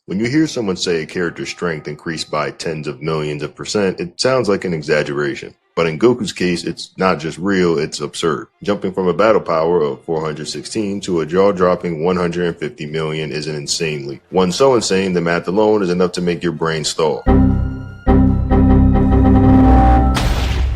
When you hear someone say a character's strength increased by tens of millions of percent, it sounds like an exaggeration. But in Goku's case, it's not just real, it's absurd. Jumping from a battle power of 416 to a jaw-dropping 150 million is an insane leap. One so insane, the math alone is enough to make your brain stall.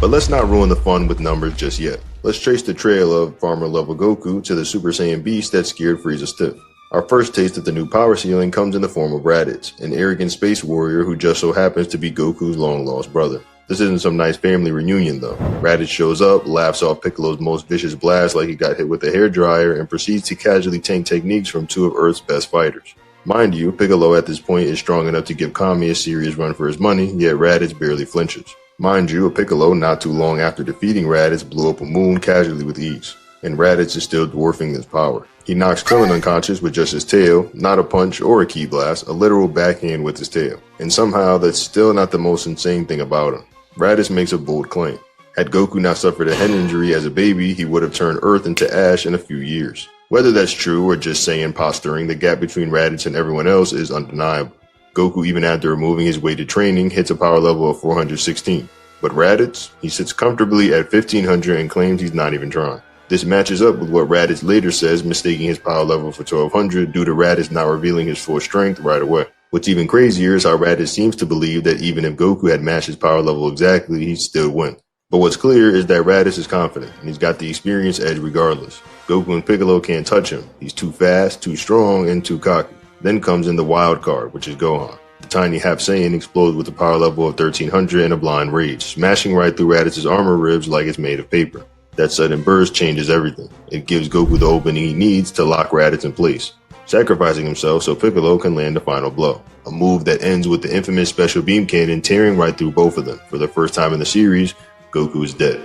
But let's not ruin the fun with numbers just yet. Let's trace the trail of farmer-level Goku to the Super Saiyan beast that scared Frieza stiff. Our first taste of the new power ceiling comes in the form of Raditz, an arrogant space warrior who just so happens to be Goku's long-lost brother. This isn't some nice family reunion though. Raditz shows up, laughs off Piccolo's most vicious blast like he got hit with a hairdryer, and proceeds to casually tank techniques from two of Earth's best fighters. Mind you, Piccolo at this point is strong enough to give Kami a serious run for his money, yet Raditz barely flinches. Mind you, Piccolo, not too long after defeating Raditz, blew up a moon casually with ease, and Raditz is still dwarfing his power. He knocks Krillin unconscious with just his tail, not a punch or a ki blast, a literal backhand with his tail. And somehow that's still not the most insane thing about him. Raditz makes a bold claim. Had Goku not suffered a head injury as a baby, he would have turned Earth into ash in a few years. Whether that's true or just Saiyan posturing, the gap between Raditz and everyone else is undeniable. Goku, even after removing his weighted training, hits a power level of 416. But Raditz, he sits comfortably at 1500 and claims he's not even trying. This matches up with what Raditz later says, mistaking his power level for 1200 due to Raditz not revealing his full strength right away. What's even crazier is how Raditz seems to believe that even if Goku had matched his power level exactly, he'd still win. But what's clear is that Raditz is confident, and he's got the experience edge regardless. Goku and Piccolo can't touch him. He's too fast, too strong, and too cocky. Then comes in the wild card, which is Gohan. The tiny half Saiyan explodes with a power level of 1300 in a blind rage, smashing right through Raditz's armor ribs like it's made of paper. That sudden burst changes everything. It gives Goku the opening he needs to lock Raditz in place, sacrificing himself so Piccolo can land the final blow. A move that ends with the infamous special beam cannon tearing right through both of them. For the first time in the series, Goku is dead.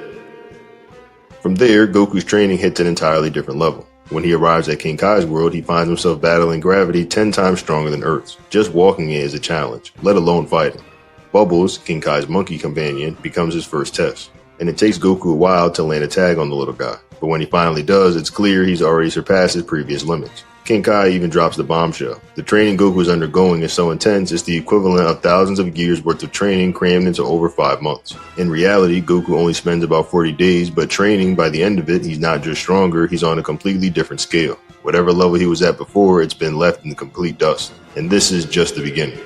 From there, Goku's training hits an entirely different level. When he arrives at King Kai's world, he finds himself battling gravity 10 times stronger than Earth's. Just walking it is a challenge, let alone fighting. Bubbles, King Kai's monkey companion, becomes his first test, and it takes Goku a while to land a tag on the little guy. But when he finally does, it's clear he's already surpassed his previous limits. King Kai even drops the bombshell. The training Goku is undergoing is so intense, it's the equivalent of thousands of years worth of training crammed into over 5 months. In reality, Goku only spends about 40 days, but training, by the end of it, he's not just stronger, he's on a completely different scale. Whatever level he was at before, it's been left in the complete dust. And this is just the beginning.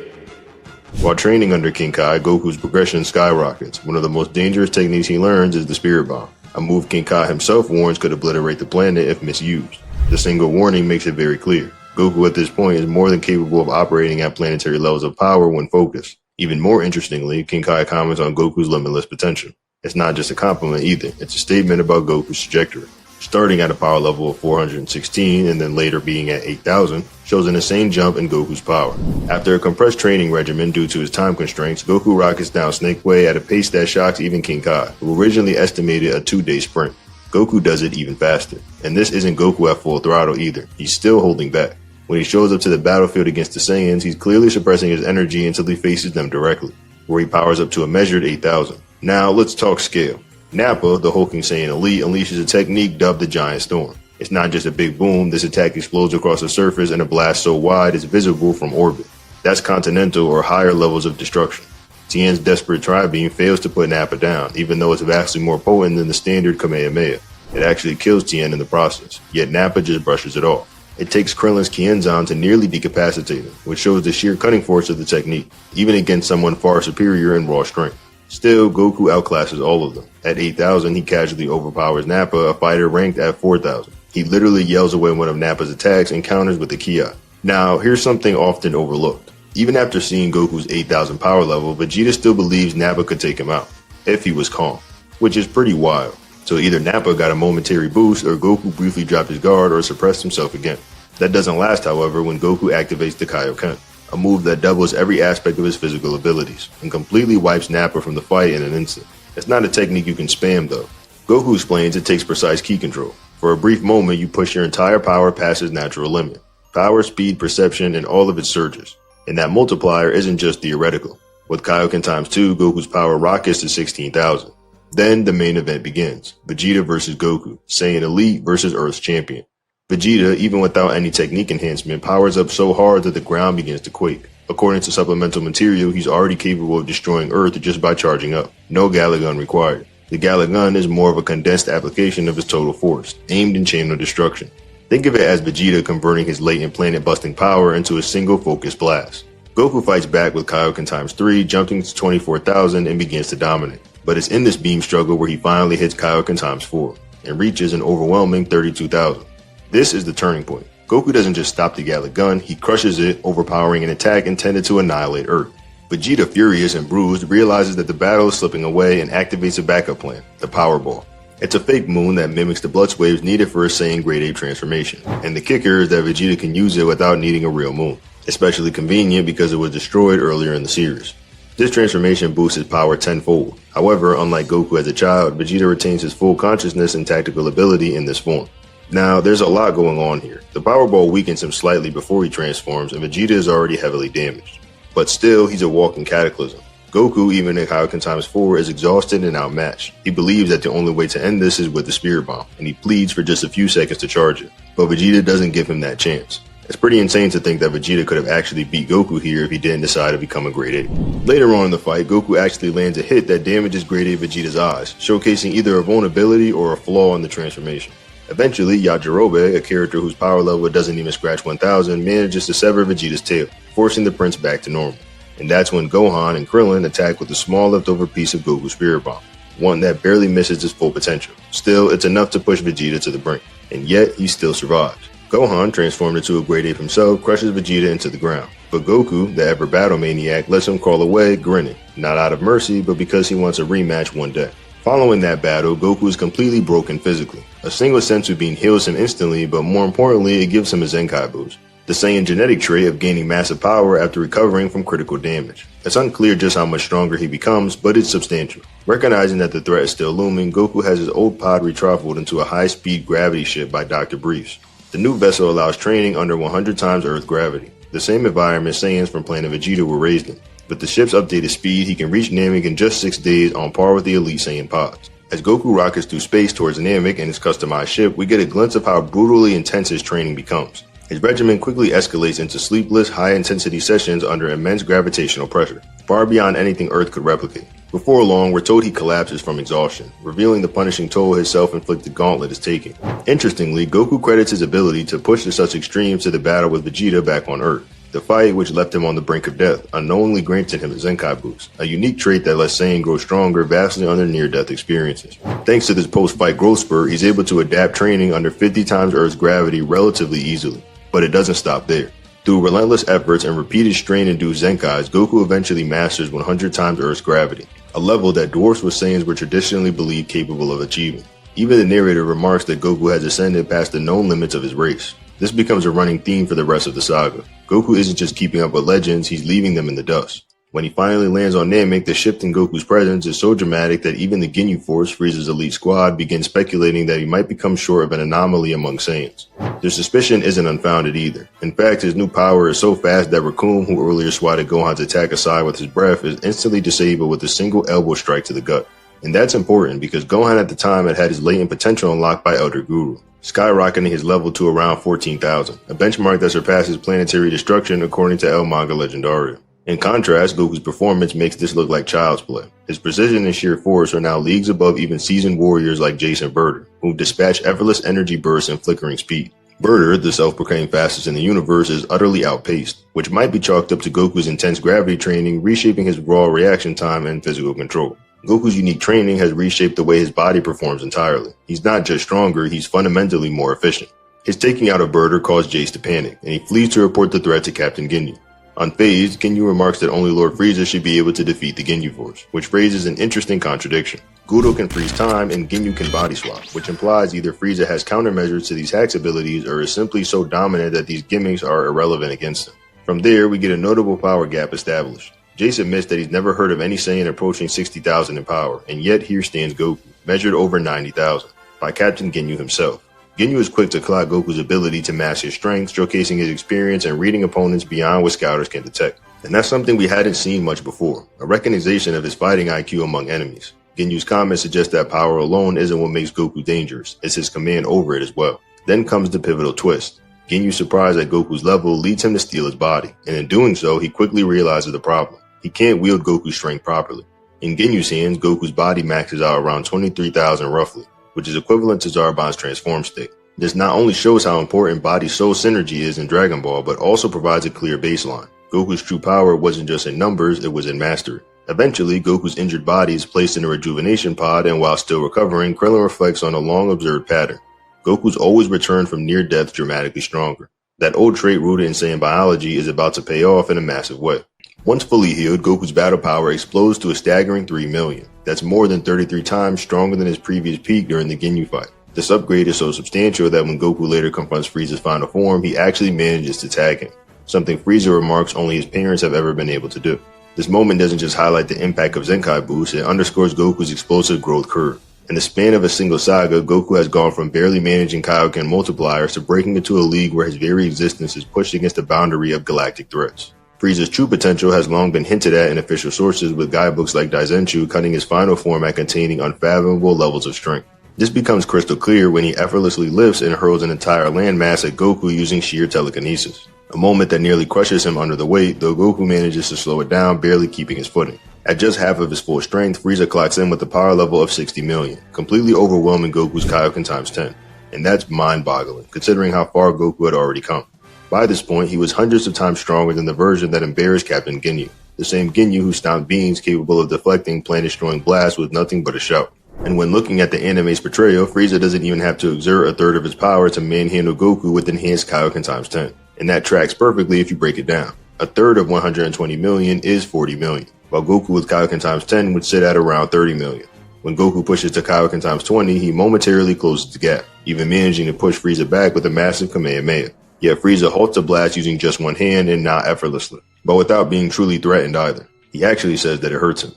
While training under King Kai, Goku's progression skyrockets. One of the most dangerous techniques he learns is the Spirit Bomb, a move King Kai himself warns could obliterate the planet if misused. The single warning makes it very clear. Goku at this point is more than capable of operating at planetary levels of power when focused. Even more interestingly, King Kai comments on Goku's limitless potential. It's not just a compliment either, it's a statement about Goku's trajectory. Starting at a power level of 416 and then later being at 8,000 shows an insane jump in Goku's power. After a compressed training regimen due to his time constraints, Goku rockets down Snake Way at a pace that shocks even King Kai, who originally estimated a 2-day sprint. Goku does it even faster. And this isn't Goku at full throttle either. He's still holding back. When he shows up to the battlefield against the Saiyans, he's clearly suppressing his energy until he faces them directly, where he powers up to a measured 8,000. Now let's talk scale. Nappa, the hulking Saiyan elite, unleashes a technique dubbed the Giant Storm. It's not just a big boom, this attack explodes across the surface in a blast so wide it's visible from orbit. That's continental or higher levels of destruction. Tien's desperate tri-beam fails to put Nappa down, even though it's vastly more potent than the standard Kamehameha. It actually kills Tien in the process, yet Nappa just brushes it off. It takes Krillin's Kienzan to nearly decapacitate him, which shows the sheer cutting force of the technique, even against someone far superior in raw strength. Still, Goku outclasses all of them. At 8,000, he casually overpowers Nappa, a fighter ranked at 4,000. He literally yells away one of Nappa's attacks and counters with a Ki. Now, here's something often overlooked. Even after seeing Goku's 8,000 power level, Vegeta still believes Nappa could take him out, if he was calm, which is pretty wild. So either Nappa got a momentary boost, or Goku briefly dropped his guard or suppressed himself again. That doesn't last, however, when Goku activates the Kaioken, a move that doubles every aspect of his physical abilities, and completely wipes Nappa from the fight in an instant. It's not a technique you can spam though. Goku explains it takes precise ki control. For a brief moment, you push your entire power past its natural limit. Power, speed, perception, and all of its surges. And that multiplier isn't just theoretical. With Kaioken times 2, Goku's power rockets to 16,000. Then the main event begins. Vegeta versus Goku, Saiyan Elite versus Earth's champion. Vegeta, even without any technique enhancement, powers up so hard that the ground begins to quake. According to supplemental material, he's already capable of destroying Earth just by charging up. No Galagun required. The Galagun is more of a condensed application of his total force, aimed in chain of destruction. Think of it as Vegeta converting his latent planet-busting power into a single focused blast. Goku fights back with Kaioken times 3, jumping to 24,000 and begins to dominate. But it's in this beam struggle where he finally hits Kaioken times 4 and reaches an overwhelming 32,000. This is the turning point. Goku doesn't just stop the Galagun, he crushes it, overpowering an attack intended to annihilate Earth. Vegeta, furious and bruised, realizes that the battle is slipping away and activates a backup plan, the Power Ball. It's a fake moon that mimics the blood waves needed for a Saiyan Grade A transformation, and the kicker is that Vegeta can use it without needing a real moon. Especially convenient because it was destroyed earlier in the series. This transformation boosts his power tenfold. However, unlike Goku as a child, Vegeta retains his full consciousness and tactical ability in this form. Now, there's a lot going on here. The Power Ball weakens him slightly before he transforms, and Vegeta is already heavily damaged. But still, he's a walking cataclysm. Goku, even at Kaioken times 4, is exhausted and outmatched. He believes that the only way to end this is with the Spirit Bomb, and he pleads for just a few seconds to charge it. But Vegeta doesn't give him that chance. It's pretty insane to think that Vegeta could have actually beat Goku here if he didn't decide to become a Grade A. Later on in the fight, Goku actually lands a hit that damages Grade A Vegeta's eyes, showcasing either a vulnerability or a flaw in the transformation. Eventually, Yajirobe, a character whose power level doesn't even scratch 1000, manages to sever Vegeta's tail, forcing the prince back to normal. And that's when Gohan and Krillin attack with a small leftover piece of Goku's Spirit Bomb, one that barely misses its full potential. Still, it's enough to push Vegeta to the brink, and yet he still survives. Gohan, transformed into a Grade A himself, crushes Vegeta into the ground. But Goku, the ever battle maniac, lets him crawl away, grinning, not out of mercy, but because he wants a rematch one day. Following that battle, Goku is completely broken physically. A single senzu bean heals him instantly, but more importantly, it gives him a Zenkai boost, the Saiyan genetic trait of gaining massive power after recovering from critical damage. It's unclear just how much stronger he becomes, but it's substantial. Recognizing that the threat is still looming, Goku has his old pod retrofled into a high-speed gravity ship by Dr. Briefs. The new vessel allows training under 100 times Earth gravity, the same environment Saiyans from Planet Vegeta were raised in. With the ship's updated speed, he can reach Namek in just 6 days on par with the elite Saiyan pods. As Goku rockets through space towards Namek and his customized ship, we get a glimpse of how brutally intense his training becomes. His regimen quickly escalates into sleepless, high-intensity sessions under immense gravitational pressure, far beyond anything Earth could replicate. Before long, we're told he collapses from exhaustion, revealing the punishing toll his self-inflicted gauntlet is taking. Interestingly, Goku credits his ability to push to such extremes to the battle with Vegeta back on Earth. The fight, which left him on the brink of death, unknowingly granted him a Zenkai boost, a unique trait that lets Saiyan grow stronger vastly under near-death experiences. Thanks to this post-fight growth spurt, he's able to adapt training under 50 times Earth's gravity relatively easily. But it doesn't stop there. Through relentless efforts and repeated strain-induced Zenkais, Goku eventually masters 100 times Earth's gravity, a level that dwarfs what Saiyans were traditionally believed capable of achieving. Even the narrator remarks that Goku has ascended past the known limits of his race. This becomes a running theme for the rest of the saga. Goku isn't just keeping up with legends, he's leaving them in the dust. When he finally lands on Namek, the shift in Goku's presence is so dramatic that even the Ginyu Force, Frieza's elite squad, begins speculating that he might become short of an anomaly among Saiyans. Their suspicion isn't unfounded either. In fact, his new power is so fast that Raccoon, who earlier swatted Gohan's attack aside with his breath, is instantly disabled with a single elbow strike to the gut. And that's important because Gohan at the time had his latent potential unlocked by Elder Guru, skyrocketing his level to around 14,000, a benchmark that surpasses planetary destruction according to El Manga Legendario. In contrast, Goku's performance makes this look like child's play. His precision and sheer force are now leagues above even seasoned warriors like Jason Birder, who dispatch effortless energy bursts and flickering speed. Birder, the self-proclaimed fastest in the universe, is utterly outpaced, which might be chalked up to Goku's intense gravity training reshaping his raw reaction time and physical control. Goku's unique training has reshaped the way his body performs entirely. He's not just stronger, he's fundamentally more efficient. His taking out of Birder caused Jace to panic, and he flees to report the threat to Captain Ginyu. Unfazed, Ginyu remarks that only Lord Frieza should be able to defeat the Ginyu Force, which raises an interesting contradiction. Guro can freeze time and Ginyu can body swap, which implies either Frieza has countermeasures to these hacks abilities or is simply so dominant that these gimmicks are irrelevant against him. From there, we get a notable power gap established. Jace admits that he's never heard of any Saiyan approaching 60,000 in power, and yet here stands Goku, measured over 90,000, by Captain Ginyu himself. Ginyu is quick to clock Goku's ability to match his strength, showcasing his experience and reading opponents beyond what scouters can detect. And that's something we hadn't seen much before, a recognition of his fighting IQ among enemies. Ginyu's comments suggest that power alone isn't what makes Goku dangerous, it's his command over it as well. Then comes the pivotal twist. Ginyu's surprise at Goku's level leads him to steal his body, and in doing so, he quickly realizes the problem. He can't wield Goku's strength properly. In Ginyu's hands, Goku's body maxes out around 23,000 roughly, which is equivalent to Zarbon's transform state. This not only shows how important body-soul synergy is in Dragon Ball, but also provides a clear baseline. Goku's true power wasn't just in numbers, it was in mastery. Eventually, Goku's injured body is placed in a rejuvenation pod, and while still recovering, Krillin reflects on a long-observed pattern. Goku's always returned from near death dramatically stronger. That old trait rooted in Saiyan biology is about to pay off in a massive way. Once fully healed, Goku's battle power explodes to a staggering 3 million. That's more than 33 times stronger than his previous peak during the Ginyu fight. This upgrade is so substantial that when Goku later confronts Frieza's final form, he actually manages to tag him, something Frieza remarks only his parents have ever been able to do. This moment doesn't just highlight the impact of Zenkai boost, it underscores Goku's explosive growth curve. In the span of a single saga, Goku has gone from barely managing Kaioken multipliers to breaking into a league where his very existence is pushed against the boundary of galactic threats. Frieza's true potential has long been hinted at in official sources, with guidebooks like Daizenshuu cutting his final form at containing unfathomable levels of strength. This becomes crystal clear when he effortlessly lifts and hurls an entire landmass at Goku using sheer telekinesis. A moment that nearly crushes him under the weight, though Goku manages to slow it down, barely keeping his footing. At just half of his full strength, Frieza clocks in with a power level of 60 million, completely overwhelming Goku's Kaioken times 10. And that's mind-boggling, considering how far Goku had already come. By this point, he was hundreds of times stronger than the version that embarrassed Captain Ginyu, the same Ginyu who stomped beings capable of deflecting planet-destroying blasts with nothing but a shout. And when looking at the anime's portrayal, Frieza doesn't even have to exert a third of his power to manhandle Goku with enhanced Kaioken times 10. And that tracks perfectly if you break it down. A third of 120 million is 40 million, while Goku with Kaioken times 10 would sit at around 30 million. When Goku pushes to Kaioken times 20, he momentarily closes the gap, even managing to push Frieza back with a massive Kamehameha. Yet Frieza halts a blast using just one hand and not effortlessly, but without being truly threatened either. He actually says that it hurts him.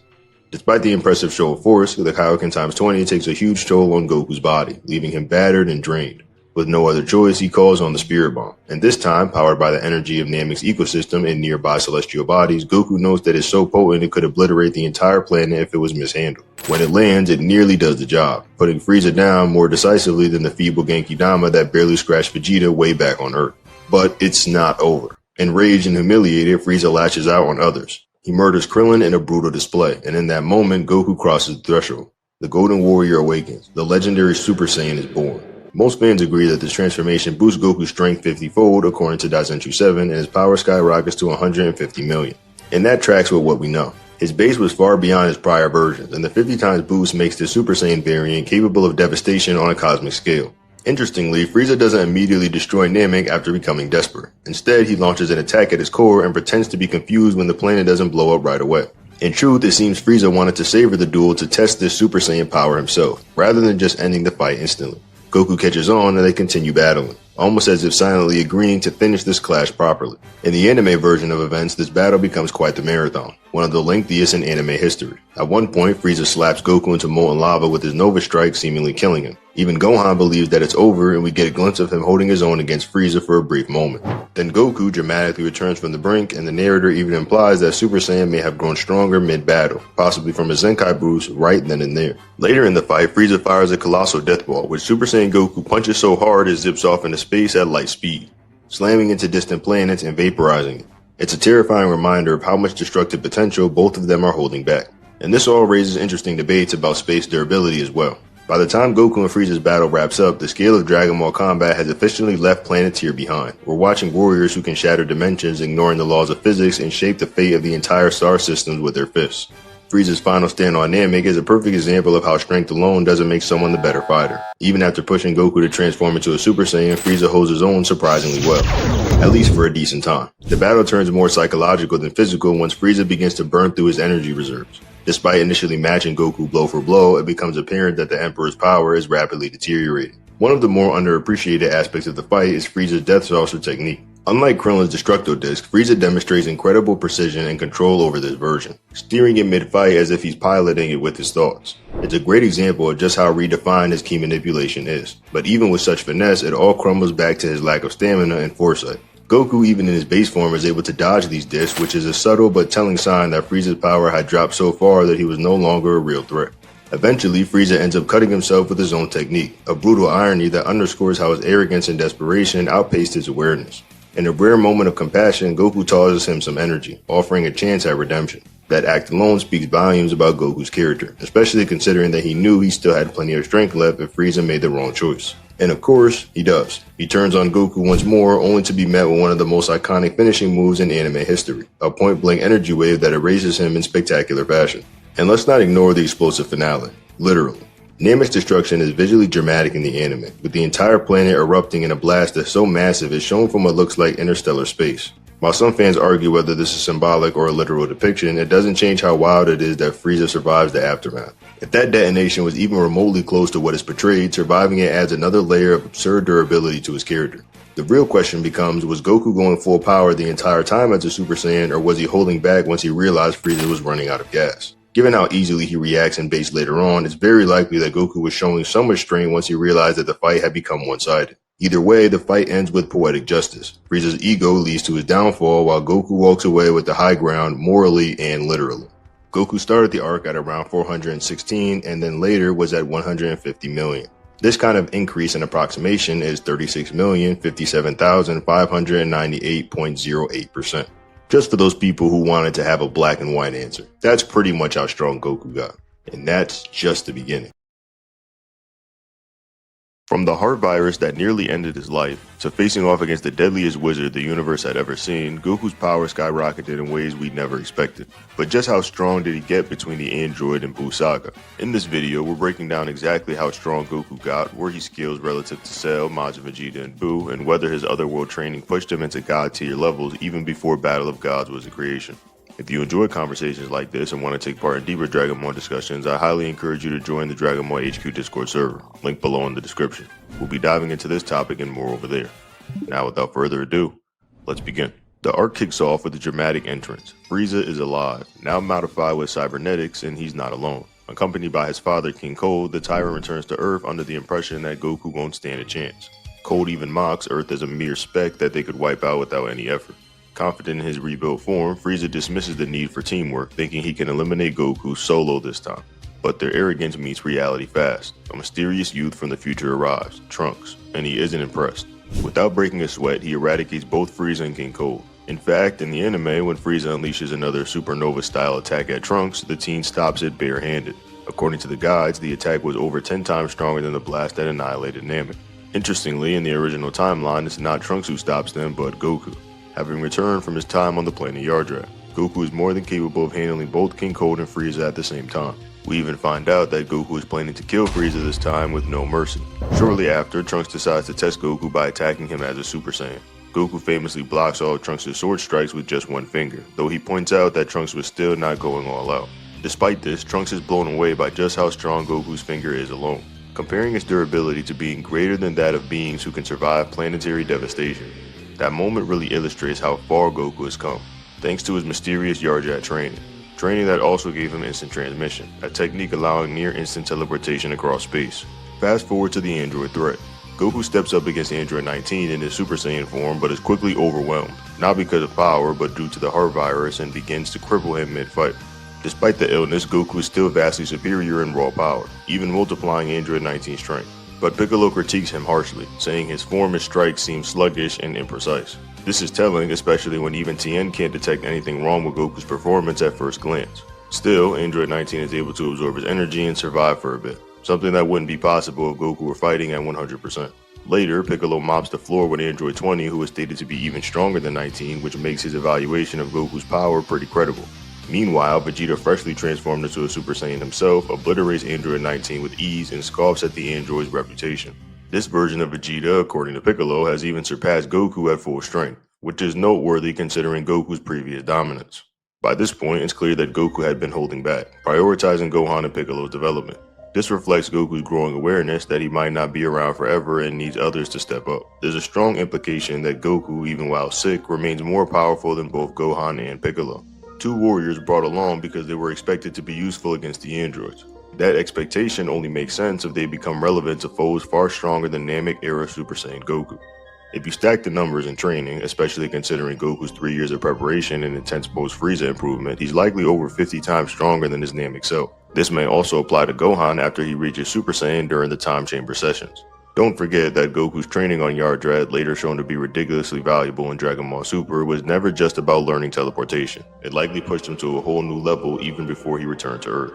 Despite the impressive show of force, the Kaioken times 20 takes a huge toll on Goku's body, leaving him battered and drained. With no other choice, he calls on the Spirit Bomb, and this time, powered by the energy of Namek's ecosystem and nearby celestial bodies, Goku knows that it's so potent it could obliterate the entire planet if it was mishandled. When it lands, it nearly does the job, putting Frieza down more decisively than the feeble Genki Dama that barely scratched Vegeta way back on Earth. But it's not over. Enraged and humiliated, Frieza lashes out on others. He murders Krillin in a brutal display, and in that moment, Goku crosses the threshold. The Golden Warrior awakens. The legendary Super Saiyan is born. Most fans agree that this transformation boosts Goku's strength 50-fold according to Daizenshuu 7, and his power skyrockets to 150 million. And that tracks with what we know. His base was far beyond his prior versions, and the 50 times boost makes the Super Saiyan variant capable of devastation on a cosmic scale. Interestingly, Frieza doesn't immediately destroy Namek after becoming desperate. Instead, he launches an attack at his core and pretends to be confused when the planet doesn't blow up right away. In truth, it seems Frieza wanted to savor the duel to test this Super Saiyan power himself, rather than just ending the fight instantly. Goku catches on and they continue battling, almost as if silently agreeing to finish this clash properly. In the anime version of events, this battle becomes quite the marathon, one of the lengthiest in anime history. At one point, Frieza slaps Goku into molten lava with his Nova Strike, seemingly killing him. Even Gohan believes that it's over, and we get a glimpse of him holding his own against Frieza for a brief moment. Then Goku dramatically returns from the brink, and the narrator even implies that Super Saiyan may have grown stronger mid-battle, possibly from a Zenkai boost right then and there. Later in the fight, Frieza fires a colossal death ball, which Super Saiyan Goku punches so hard it zips off into space at light speed, slamming into distant planets and vaporizing it. It's a terrifying reminder of how much destructive potential both of them are holding back. And this all raises interesting debates about space durability as well. By the time Goku and Frieza's battle wraps up, the scale of Dragon Ball combat has officially left Planet Tier behind. We're watching warriors who can shatter dimensions, ignoring the laws of physics, and shape the fate of the entire star systems with their fists. Frieza's final stand on Namek is a perfect example of how strength alone doesn't make someone the better fighter. Even after pushing Goku to transform into a Super Saiyan, Frieza holds his own surprisingly well, at least for a decent time. The battle turns more psychological than physical once Frieza begins to burn through his energy reserves. Despite initially matching Goku blow for blow, it becomes apparent that the Emperor's power is rapidly deteriorating. One of the more underappreciated aspects of the fight is Frieza's Death Saucer technique. Unlike Krillin's Destructo Disc, Frieza demonstrates incredible precision and control over this version, steering it mid-fight as if he's piloting it with his thoughts. It's a great example of just how redefined his key manipulation is, but even with such finesse, it all crumbles back to his lack of stamina and foresight. Goku, even in his base form, is able to dodge these discs, which is a subtle but telling sign that Frieza's power had dropped so far that he was no longer a real threat. Eventually, Frieza ends up cutting himself with his own technique, a brutal irony that underscores how his arrogance and desperation outpaced his awareness. In a rare moment of compassion, Goku tosses him some energy, offering a chance at redemption. That act alone speaks volumes about Goku's character, especially considering that he knew he still had plenty of strength left if Frieza made the wrong choice. And of course, he does. He turns on Goku once more, only to be met with one of the most iconic finishing moves in anime history, a point-blank energy wave that erases him in spectacular fashion. And let's not ignore the explosive finale, literally. Namek's destruction is visually dramatic in the anime, with the entire planet erupting in a blast that's so massive it's shown from what looks like interstellar space. While some fans argue whether this is symbolic or a literal depiction, it doesn't change how wild it is that Frieza survives the aftermath. If that detonation was even remotely close to what is portrayed, surviving it adds another layer of absurd durability to his character. The real question becomes, was Goku going full power the entire time as a Super Saiyan, or was he holding back once he realized Frieza was running out of gas? Given how easily he reacts in base later on, it's very likely that Goku was showing some restraint once he realized that the fight had become one-sided. Either way, the fight ends with poetic justice. Frieza's ego leads to his downfall, while Goku walks away with the high ground morally and literally. Goku started the arc at around 416 and then later was at 150 million. This kind of increase in approximation is 36,057,598.08%. Just for those people who wanted to have a black and white answer. That's pretty much how strong Goku got. And that's just the beginning. From the heart virus that nearly ended his life, to facing off against the deadliest wizard the universe had ever seen, Goku's power skyrocketed in ways we'd never expected. But just how strong did he get between the android and Buu Saga? In this video, we're breaking down exactly how strong Goku got, where he scales relative to Cell, Majin Vegeta, and Buu, and whether his Otherworld training pushed him into god tier levels even before Battle of Gods was a creation. If you enjoy conversations like this and want to take part in deeper Dragon Ball discussions, I highly encourage you to join the Dragon Ball HQ Discord server, link below in the description. We'll be diving into this topic and more over there. Now without further ado, let's begin. The arc kicks off with a dramatic entrance. Frieza is alive, now modified with cybernetics, and he's not alone. Accompanied by his father King Cold, the tyrant returns to Earth under the impression that Goku won't stand a chance. Cold even mocks Earth as a mere speck that they could wipe out without any effort. Confident in his rebuilt form, Frieza dismisses the need for teamwork, thinking he can eliminate Goku solo this time. But their arrogance meets reality fast. A mysterious youth from the future arrives, Trunks, and he isn't impressed. Without breaking a sweat, he eradicates both Frieza and King Cold. In fact, in the anime, when Frieza unleashes another supernova-style attack at Trunks, the teen stops it barehanded. According to the guides, the attack was over 10 times stronger than the blast that annihilated Namek. Interestingly, in the original timeline, it's not Trunks who stops them, but Goku. Having returned from his time on the planet Yardrat, Goku is more than capable of handling both King Cold and Frieza at the same time. We even find out that Goku is planning to kill Frieza this time with no mercy. Shortly after, Trunks decides to test Goku by attacking him as a Super Saiyan. Goku famously blocks all of Trunks' sword strikes with just one finger, though he points out that Trunks was still not going all out. Despite this, Trunks is blown away by just how strong Goku's finger is alone, comparing its durability to being greater than that of beings who can survive planetary devastation. That moment really illustrates how far Goku has come, thanks to his mysterious Yardrat training that also gave him instant transmission, a technique allowing near instant teleportation across space. Fast forward to the android threat. Goku steps up against Android 19 in his Super Saiyan form, but is quickly overwhelmed, not because of power but due to the heart virus, and begins to cripple him mid-fight. Despite the illness, Goku is still vastly superior in raw power, even multiplying Android 19's strength. But Piccolo critiques him harshly, saying his form and strikes seem sluggish and imprecise. This is telling, especially when even Tien can't detect anything wrong with Goku's performance at first glance. Still, Android 19 is able to absorb his energy and survive for a bit, something that wouldn't be possible if Goku were fighting at 100%. Later, Piccolo mops the floor with Android 20, who is stated to be even stronger than 19, which makes his evaluation of Goku's power pretty credible. Meanwhile, Vegeta, freshly transformed into a Super Saiyan himself, obliterates Android 19 with ease and scoffs at the android's reputation. This version of Vegeta, according to Piccolo, has even surpassed Goku at full strength, which is noteworthy considering Goku's previous dominance. By this point, it's clear that Goku had been holding back, prioritizing Gohan and Piccolo's development. This reflects Goku's growing awareness that he might not be around forever and needs others to step up. There's a strong implication that Goku, even while sick, remains more powerful than both Gohan and Piccolo. Two warriors brought along because they were expected to be useful against the androids. That expectation only makes sense if they become relevant to foes far stronger than Namek-era Super Saiyan Goku. If you stack the numbers in training, especially considering Goku's 3 years of preparation and intense post-Frieza improvement, he's likely over 50 times stronger than his Namek self. This may also apply to Gohan after he reaches Super Saiyan during the Time Chamber sessions. Don't forget that Goku's training on Yardrat, later shown to be ridiculously valuable in Dragon Ball Super, was never just about learning teleportation. It likely pushed him to a whole new level even before he returned to Earth.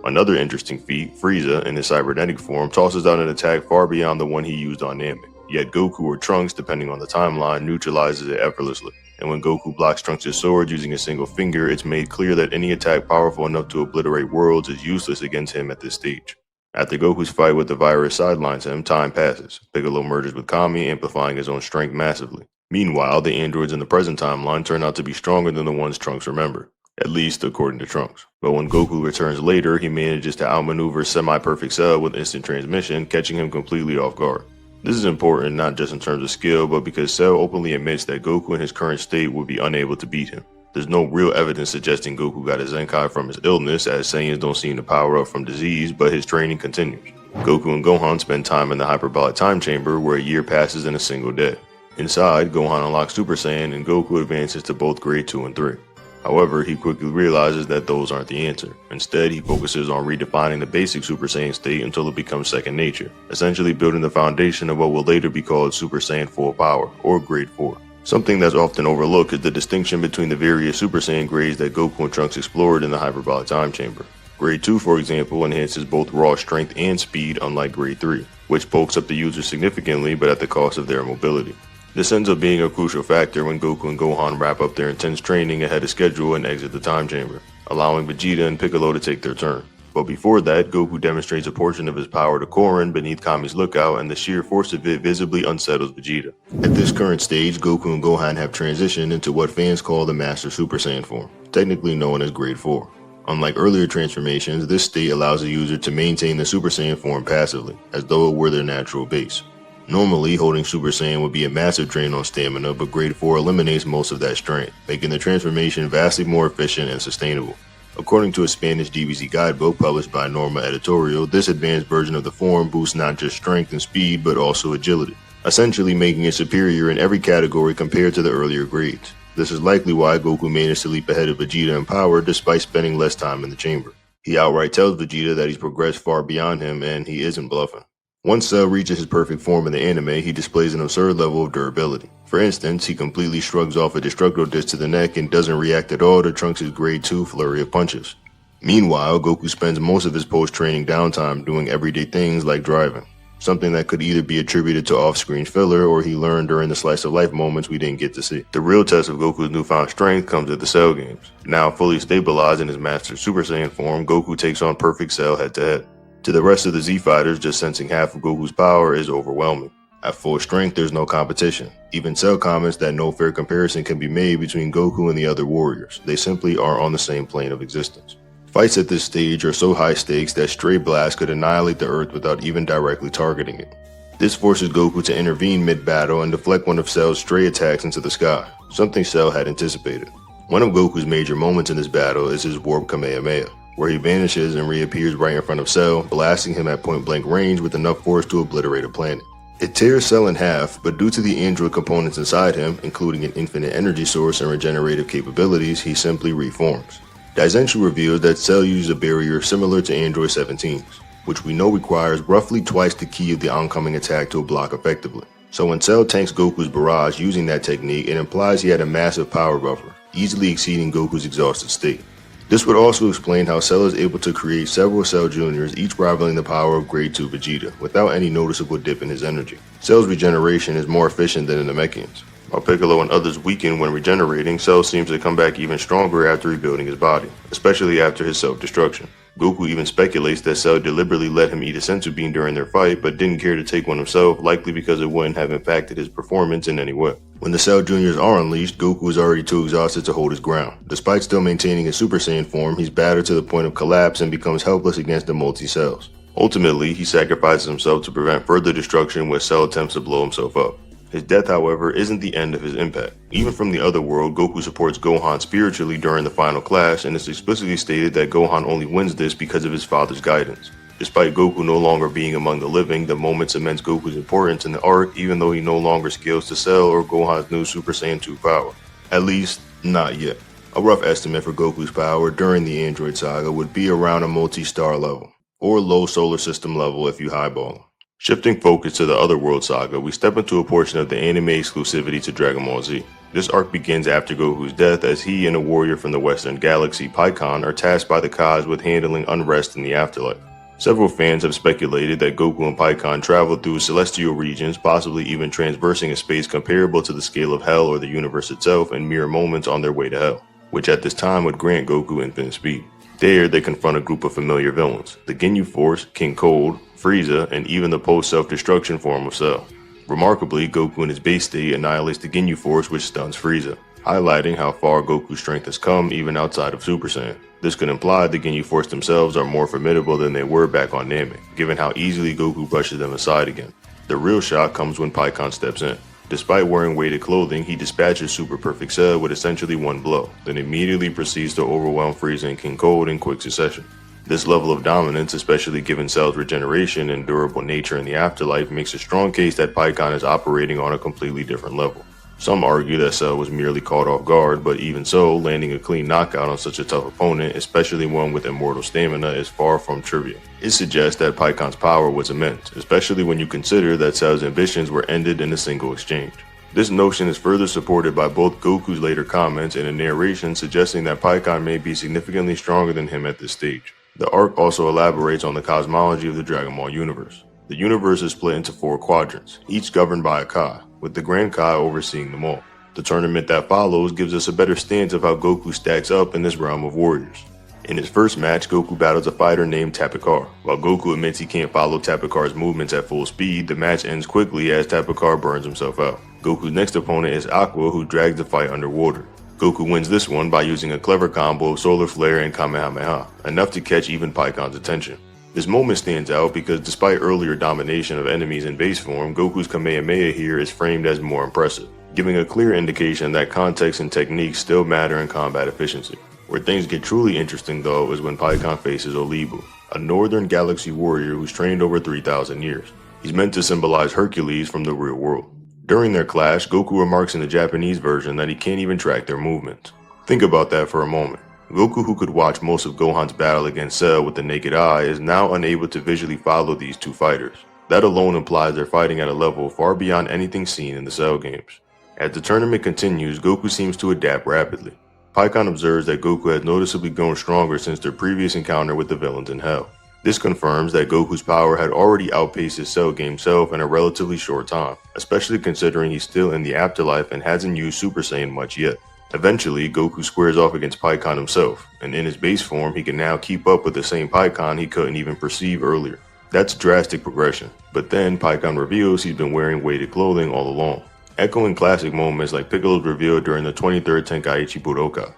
Another interesting feat, Frieza, in his cybernetic form, tosses out an attack far beyond the one he used on Namek. Yet Goku or Trunks, depending on the timeline, neutralizes it effortlessly. And when Goku blocks Trunks' sword using a single finger, it's made clear that any attack powerful enough to obliterate worlds is useless against him at this stage. After Goku's fight with the virus sidelines him, time passes. Piccolo merges with Kami, amplifying his own strength massively. Meanwhile, the androids in the present timeline turn out to be stronger than the ones Trunks remembered. At least according to Trunks. But when Goku returns later, he manages to outmaneuver semi-perfect Cell with instant transmission, catching him completely off guard. This is important not just in terms of skill, but because Cell openly admits that Goku in his current state would be unable to beat him. There's no real evidence suggesting Goku got his Zenkai from his illness, as Saiyans don't seem to power up from disease, but his training continues. Goku and Gohan spend time in the hyperbolic time chamber, where a year passes in a single day. Inside, Gohan unlocks Super Saiyan and Goku advances to both grade 2 and 3. However, he quickly realizes that those aren't the answer. Instead, he focuses on redefining the basic Super Saiyan state until it becomes second nature, essentially building the foundation of what will later be called Super Saiyan Full Power, or Grade 4. Something that's often overlooked is the distinction between the various Super Saiyan grades that Goku and Trunks explored in the hyperbolic time chamber. Grade 2, for example, enhances both raw strength and speed, unlike Grade 3, which bulks up the user significantly but at the cost of their mobility. This ends up being a crucial factor when Goku and Gohan wrap up their intense training ahead of schedule and exit the time chamber, allowing Vegeta and Piccolo to take their turn. But before that, Goku demonstrates a portion of his power to Korin beneath Kami's lookout, and the sheer force of it visibly unsettles Vegeta. At this current stage, Goku and Gohan have transitioned into what fans call the Master Super Saiyan form, technically known as Grade 4. Unlike earlier transformations, this state allows the user to maintain the Super Saiyan form passively, as though it were their natural base. Normally, holding Super Saiyan would be a massive drain on stamina, but Grade 4 eliminates most of that strain, making the transformation vastly more efficient and sustainable. According to a Spanish DBZ guidebook published by Norma Editorial, this advanced version of the form boosts not just strength and speed, but also agility, essentially making it superior in every category compared to the earlier grades. This is likely why Goku managed to leap ahead of Vegeta in power despite spending less time in the chamber. He outright tells Vegeta that he's progressed far beyond him, and he isn't bluffing. Once Cell reaches his perfect form in the anime, he displays an absurd level of durability. For instance, he completely shrugs off a Destructo Disc to the neck and doesn't react at all to Trunks' Grade 2 flurry of punches. Meanwhile, Goku spends most of his post-training downtime doing everyday things like driving, something that could either be attributed to off-screen filler or he learned during the slice-of-life moments we didn't get to see. The real test of Goku's newfound strength comes at the Cell games. Now fully stabilized in his Master Super Saiyan form, Goku takes on Perfect Cell head-to-head. To the rest of the Z fighters, just sensing half of Goku's power is overwhelming. At full strength, there's no competition. Even Cell comments that no fair comparison can be made between Goku and the other warriors. They simply are on the same plane of existence. Fights at this stage are so high stakes that stray blasts could annihilate the Earth without even directly targeting it. This forces Goku to intervene mid-battle and deflect one of Cell's stray attacks into the sky, something Cell had anticipated. One of Goku's major moments in this battle is his Warp Kamehameha, where he vanishes and reappears right in front of Cell, blasting him at point-blank range with enough force to obliterate a planet. It tears Cell in half, but due to the android components inside him, including an infinite energy source and regenerative capabilities, he simply reforms. Daizenshu reveals that Cell uses a barrier similar to Android 17's, which we know requires roughly twice the ki of the oncoming attack to block effectively. So when Cell tanks Goku's barrage using that technique, it implies he had a massive power buffer, easily exceeding Goku's exhausted state. This would also explain how Cell is able to create several Cell Juniors, each rivaling the power of Grade 2 Vegeta, without any noticeable dip in his energy. Cell's regeneration is more efficient than in the Namekians. While Piccolo and others weaken when regenerating, Cell seems to come back even stronger after rebuilding his body, especially after his self-destruction. Goku even speculates that Cell deliberately let him eat a senzu bean during their fight, but didn't care to take one himself, likely because it wouldn't have impacted his performance in any way. When the Cell Juniors are unleashed, Goku is already too exhausted to hold his ground. Despite still maintaining his Super Saiyan form, he's battered to the point of collapse and becomes helpless against the multi-cells. Ultimately, he sacrifices himself to prevent further destruction when Cell attempts to blow himself up. His death, however, isn't the end of his impact. Even from the Otherworld, Goku supports Gohan spiritually during the final clash, and it's explicitly stated that Gohan only wins this because of his father's guidance. Despite Goku no longer being among the living, the moment cements Goku's importance in the arc even though he no longer scales to Cell or Gohan's new Super Saiyan 2 power. At least, not yet. A rough estimate for Goku's power during the Android Saga would be around a multi-star level, or low solar system level if you highball him. Shifting focus to the Otherworld Saga, we step into a portion of the anime exclusivity to Dragon Ball Z. This arc begins after Goku's death as he and a warrior from the Western Galaxy, Pikkon, are tasked by the Kaz with handling unrest in the afterlife. Several fans have speculated that Goku and Pikkon traveled through celestial regions, possibly even traversing a space comparable to the scale of Hell or the universe itself in mere moments on their way to Hell, which at this time would grant Goku infinite speed. There, they confront a group of familiar villains, the Ginyu Force, King Cold, Frieza, and even the post-self-destruction form of Cell. Remarkably, Goku in his base state annihilates the Ginyu Force, which stuns Frieza, highlighting how far Goku's strength has come even outside of Super Saiyan. This could imply the Ginyu Force themselves are more formidable than they were back on Namek, given how easily Goku brushes them aside again. The real shock comes when Pikkon steps in. Despite wearing weighted clothing, he dispatches Super Perfect Cell with essentially one blow, then immediately proceeds to overwhelm Frieza and King Cold in quick succession. This level of dominance, especially given Cell's regeneration and durable nature in the afterlife, makes a strong case that Pikkon is operating on a completely different level. Some argue that Cell was merely caught off guard, but even so, landing a clean knockout on such a tough opponent, especially one with immortal stamina, is far from trivial. It suggests that Pikkon's power was immense, especially when you consider that Cell's ambitions were ended in a single exchange. This notion is further supported by both Goku's later comments and a narration suggesting that Pikkon may be significantly stronger than him at this stage. The arc also elaborates on the cosmology of the Dragon Ball universe. The universe is split into 4 quadrants, each governed by a Kai, with the Grand Kai overseeing them all. The tournament that follows gives us a better stance of how Goku stacks up in this realm of warriors. In his first match, Goku battles a fighter named Tapikar. While Goku admits he can't follow Tapikar's movements at full speed, the match ends quickly as Tapikar burns himself out. Goku's next opponent is Aqua, who drags the fight underwater. Goku wins this one by using a clever combo of Solar Flare and Kamehameha, enough to catch even Pikkon's attention. This moment stands out because despite earlier domination of enemies in base form, Goku's Kamehameha here is framed as more impressive, giving a clear indication that context and technique still matter in combat efficiency. Where things get truly interesting though is when Pikkon faces Olibu, a northern galaxy warrior who's trained over 3,000 years. He's meant to symbolize Hercules from the real world. During their clash, Goku remarks in the Japanese version that he can't even track their movements. Think about that for a moment. Goku, who could watch most of Gohan's battle against Cell with the naked eye, is now unable to visually follow these two fighters. That alone implies they're fighting at a level far beyond anything seen in the Cell games. As the tournament continues, Goku seems to adapt rapidly. Pikkon observes that Goku has noticeably grown stronger since their previous encounter with the villains in Hell. This confirms that Goku's power had already outpaced his Cell game self in a relatively short time, especially considering he's still in the afterlife and hasn't used Super Saiyan much yet. Eventually, Goku squares off against Pikkon himself, and in his base form he can now keep up with the same Pikkon he couldn't even perceive earlier. That's drastic progression, but then Pikkon reveals he's been wearing weighted clothing all along, echoing classic moments like Piccolo's reveal during the 23rd Tenkaichi Budokai.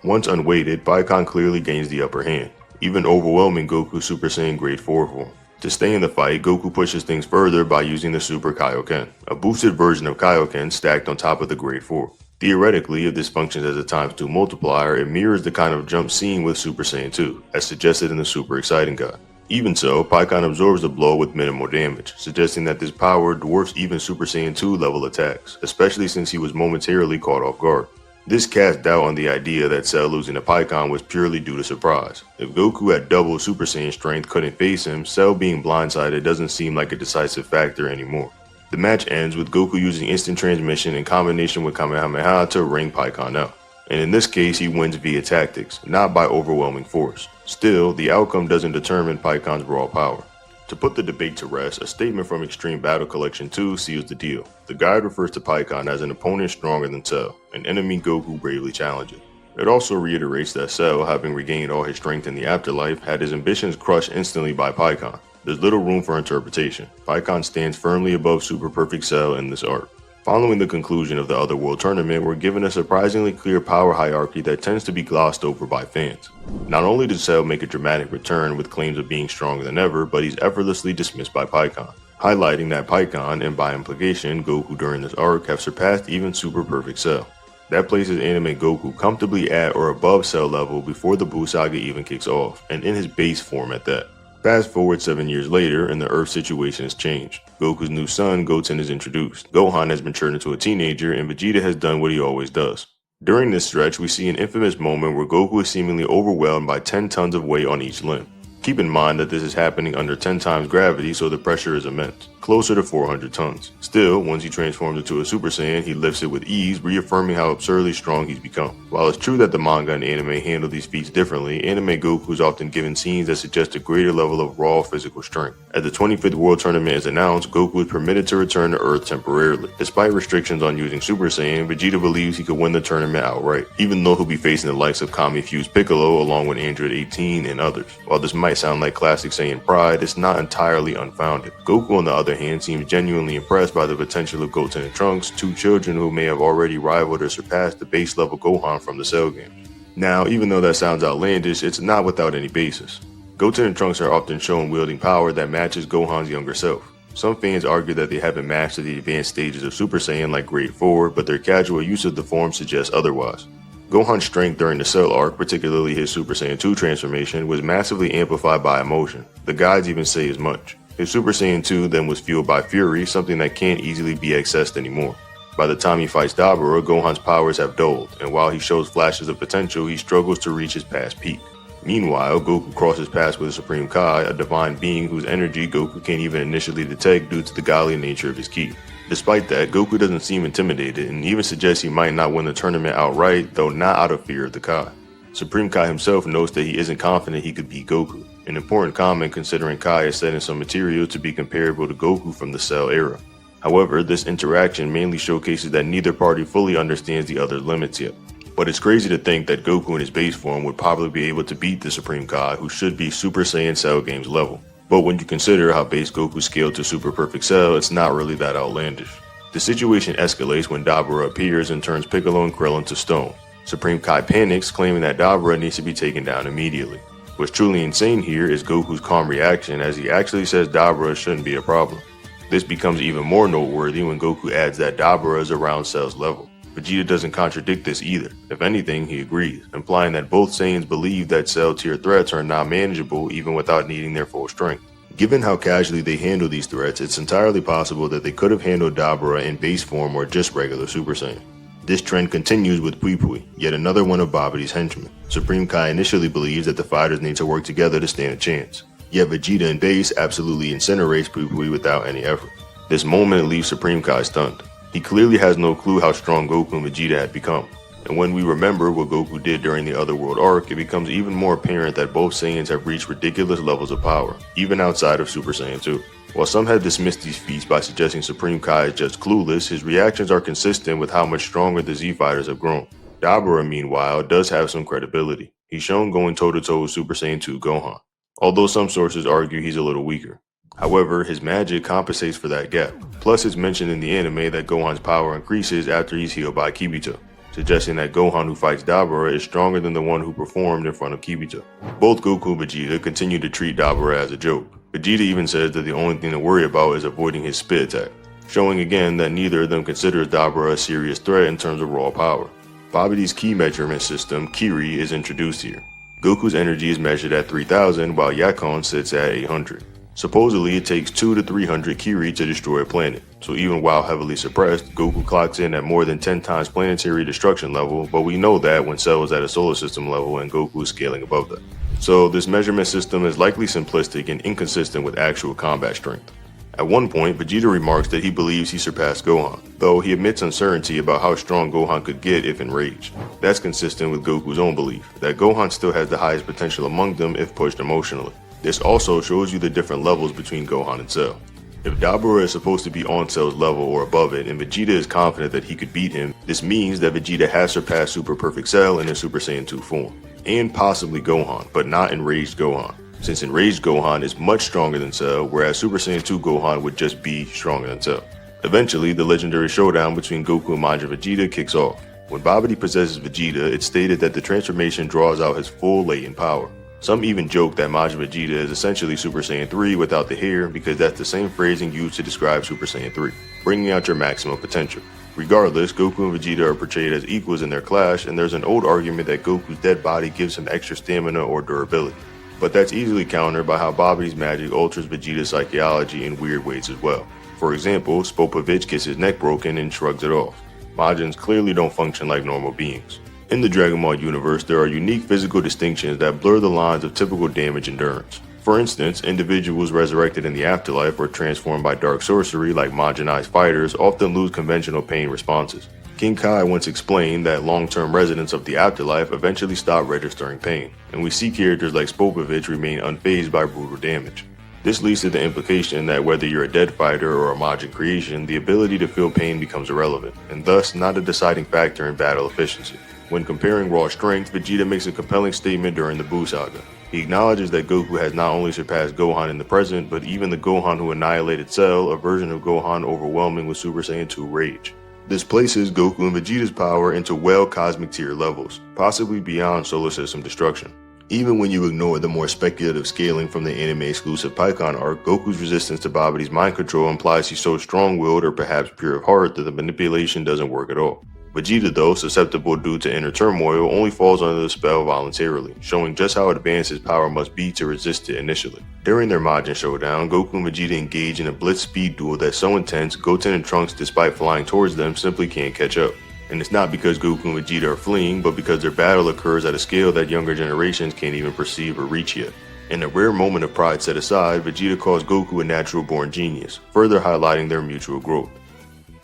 Once unweighted, Pikkon clearly gains the upper hand, even overwhelming Goku's Super Saiyan Grade 4 form. To stay in the fight, Goku pushes things further by using the Super Kaioken, a boosted version of Kaioken stacked on top of the Grade 4. Theoretically, if this functions as a ×2 multiplier, it mirrors the kind of jump seen with Super Saiyan 2, as suggested in the Super Exciting Guide. Even so, Pikkon absorbs the blow with minimal damage, suggesting that this power dwarfs even Super Saiyan 2 level attacks, especially since he was momentarily caught off guard. This casts doubt on the idea that Cell losing to Pikkon was purely due to surprise. If Goku at double Super Saiyan strength couldn't face him, Cell being blindsided doesn't seem like a decisive factor anymore. The match ends with Goku using instant transmission in combination with Kamehameha to ring Pikkon out. And in this case, he wins via tactics, not by overwhelming force. Still, the outcome doesn't determine Pikkon's raw power. To put the debate to rest, a statement from Extreme Battle Collection 2 seals the deal. The guide refers to Pikkon as an opponent stronger than Cell, an enemy Goku bravely challenges. It also reiterates that Cell, having regained all his strength in the afterlife, had his ambitions crushed instantly by Pikkon. There's little room for interpretation. Pikkon stands firmly above Super Perfect Cell in this arc. Following the conclusion of the Otherworld Tournament, we're given a surprisingly clear power hierarchy that tends to be glossed over by fans. Not only does Cell make a dramatic return with claims of being stronger than ever, but he's effortlessly dismissed by Pikkon, highlighting that Pikkon, and by implication Goku during this arc, have surpassed even Super Perfect Cell. That places anime Goku comfortably at or above Cell level before the Buu Saga even kicks off, and in his base form at that. Fast forward 7 years later, and the Earth situation has changed. Goku's new son, Goten, is introduced. Gohan has been turned into a teenager, and Vegeta has done what he always does. During this stretch, we see an infamous moment where Goku is seemingly overwhelmed by 10 tons of weight on each limb. Keep in mind that this is happening under 10 times gravity, so the pressure is immense, closer to 400 tons. Still, once he transforms into a Super Saiyan, he lifts it with ease, reaffirming how absurdly strong he's become. While it's true that the manga and anime handle these feats differently, anime Goku is often given scenes that suggest a greater level of raw physical strength. As the 25th World Tournament is announced, Goku is permitted to return to Earth temporarily. Despite restrictions on using Super Saiyan, Vegeta believes he could win the tournament outright, even though he'll be facing the likes of Kami-fused Piccolo along with Android 18 and others. While this might sound like classic Saiyan pride, it's not entirely unfounded. Goku, on the other hand, seems genuinely impressed by the potential of Goten and Trunks, two children who may have already rivaled or surpassed the base level Gohan from the Cell games. Now, even though that sounds outlandish, it's not without any basis. Goten and Trunks are often shown wielding power that matches Gohan's younger self. Some fans argue that they haven't mastered the advanced stages of Super Saiyan like Grade 4, but their casual use of the form suggests otherwise. Gohan's strength during the Cell arc, particularly his Super Saiyan 2 transformation, was massively amplified by emotion. The guides even say as much. His Super Saiyan 2 then was fueled by fury, something that can't easily be accessed anymore. By the time he fights Dabura, Gohan's powers have dulled, and while he shows flashes of potential, he struggles to reach his past peak. Meanwhile, Goku crosses paths with the Supreme Kai, a divine being whose energy Goku can't even initially detect due to the godly nature of his ki. Despite that, Goku doesn't seem intimidated and even suggests he might not win the tournament outright, though not out of fear of the Kai. Supreme Kai himself notes that he isn't confident he could beat Goku, an important comment considering Kai is said in some material to be comparable to Goku from the Cell era. However, this interaction mainly showcases that neither party fully understands the other's limits yet. But it's crazy to think that Goku in his base form would probably be able to beat the Supreme Kai, who should be Super Saiyan Cell Games level. But when you consider how base Goku scaled to Super Perfect Cell, it's not really that outlandish. The situation escalates when Dabura appears and turns Piccolo and Krillin to stone. Supreme Kai panics, claiming that Dabura needs to be taken down immediately. What's truly insane here is Goku's calm reaction, as he actually says Dabura shouldn't be a problem. This becomes even more noteworthy when Goku adds that Dabura is around Cell's level. Vegeta doesn't contradict this either. If anything, he agrees, implying that both Saiyans believe that Cell tier threats are not manageable even without needing their full strength. Given how casually they handle these threats, it's entirely possible that they could have handled Dabura in base form or just regular Super Saiyan. This trend continues with Pui Pui, yet another one of Babidi's henchmen. Supreme Kai initially believes that the fighters need to work together to stand a chance. Yet Vegeta in base absolutely incinerates Pui Pui without any effort. This moment leaves Supreme Kai stunned. He clearly has no clue how strong Goku and Vegeta had become. And when we remember what Goku did during the Otherworld arc, it becomes even more apparent that both Saiyans have reached ridiculous levels of power, even outside of Super Saiyan 2. While some have dismissed these feats by suggesting Supreme Kai is just clueless, his reactions are consistent with how much stronger the Z fighters have grown. Dabura, meanwhile, does have some credibility. He's shown going toe-to-toe with Super Saiyan 2 Gohan, although some sources argue he's a little weaker. However, his magic compensates for that gap. Plus, it's mentioned in the anime that Gohan's power increases after he's healed by Kibito, suggesting that Gohan who fights Dabura is stronger than the one who performed in front of Kibito. Both Goku and Vegeta continue to treat Dabura as a joke. Vegeta even says that the only thing to worry about is avoiding his spit attack, showing again that neither of them considers Dabura a serious threat in terms of raw power. Babidi's key measurement system, Kiri, is introduced here. Goku's energy is measured at 3000 while Yakon sits at 800. Supposedly, it takes 2 to 300 Kiri to destroy a planet, so even while heavily suppressed, Goku clocks in at more than 10 times planetary destruction level, but we know that when Cell is at a solar system level and Goku is scaling above that. So this measurement system is likely simplistic and inconsistent with actual combat strength. At one point, Vegeta remarks that he believes he surpassed Gohan, though he admits uncertainty about how strong Gohan could get if enraged. That's consistent with Goku's own belief, that Gohan still has the highest potential among them if pushed emotionally. This also shows you the different levels between Gohan and Cell. If Dabura is supposed to be on Cell's level or above it, and Vegeta is confident that he could beat him, this means that Vegeta has surpassed Super Perfect Cell in his Super Saiyan 2 form, and possibly Gohan, but not Enraged Gohan, since Enraged Gohan is much stronger than Cell, whereas Super Saiyan 2 Gohan would just be stronger than Cell. Eventually, the legendary showdown between Goku and Majin Vegeta kicks off. When Babidi possesses Vegeta, it's stated that the transformation draws out his full latent power. Some even joke that Majin Vegeta is essentially Super Saiyan 3 without the hair because that's the same phrasing used to describe Super Saiyan 3, bringing out your maximum potential. Regardless, Goku and Vegeta are portrayed as equals in their clash, and there's an old argument that Goku's dead body gives him extra stamina or durability. But that's easily countered by how Babidi's magic alters Vegeta's psychology in weird ways as well. For example, Spopovich gets his neck broken and shrugs it off. Majins clearly don't function like normal beings. In the Dragon Ball universe, there are unique physical distinctions that blur the lines of typical damage endurance. For instance, individuals resurrected in the afterlife or transformed by dark sorcery like Majinized fighters often lose conventional pain responses. King Kai once explained that long-term residents of the afterlife eventually stop registering pain, and we see characters like Spopovich remain unfazed by brutal damage. This leads to the implication that whether you're a dead fighter or a Majin creation, the ability to feel pain becomes irrelevant, and thus not a deciding factor in battle efficiency. When comparing raw strength, Vegeta makes a compelling statement during the Buu Saga. He acknowledges that Goku has not only surpassed Gohan in the present, but even the Gohan who annihilated Cell, a version of Gohan overwhelming with Super Saiyan 2 rage. This places Goku and Vegeta's power into well cosmic tier levels, possibly beyond solar system destruction. Even when you ignore the more speculative scaling from the anime-exclusive Pikkon arc, Goku's resistance to Babidi's mind control implies he's so strong-willed or perhaps pure of heart that the manipulation doesn't work at all. Vegeta, though susceptible due to inner turmoil, only falls under the spell voluntarily, showing just how advanced his power must be to resist it initially. During their Majin showdown, Goku and Vegeta engage in a blitz speed duel that's so intense, Goten and Trunks, despite flying towards them, simply can't catch up. And it's not because Goku and Vegeta are fleeing, but because their battle occurs at a scale that younger generations can't even perceive or reach yet. In a rare moment of pride set aside, Vegeta calls Goku a natural-born genius, further highlighting their mutual growth.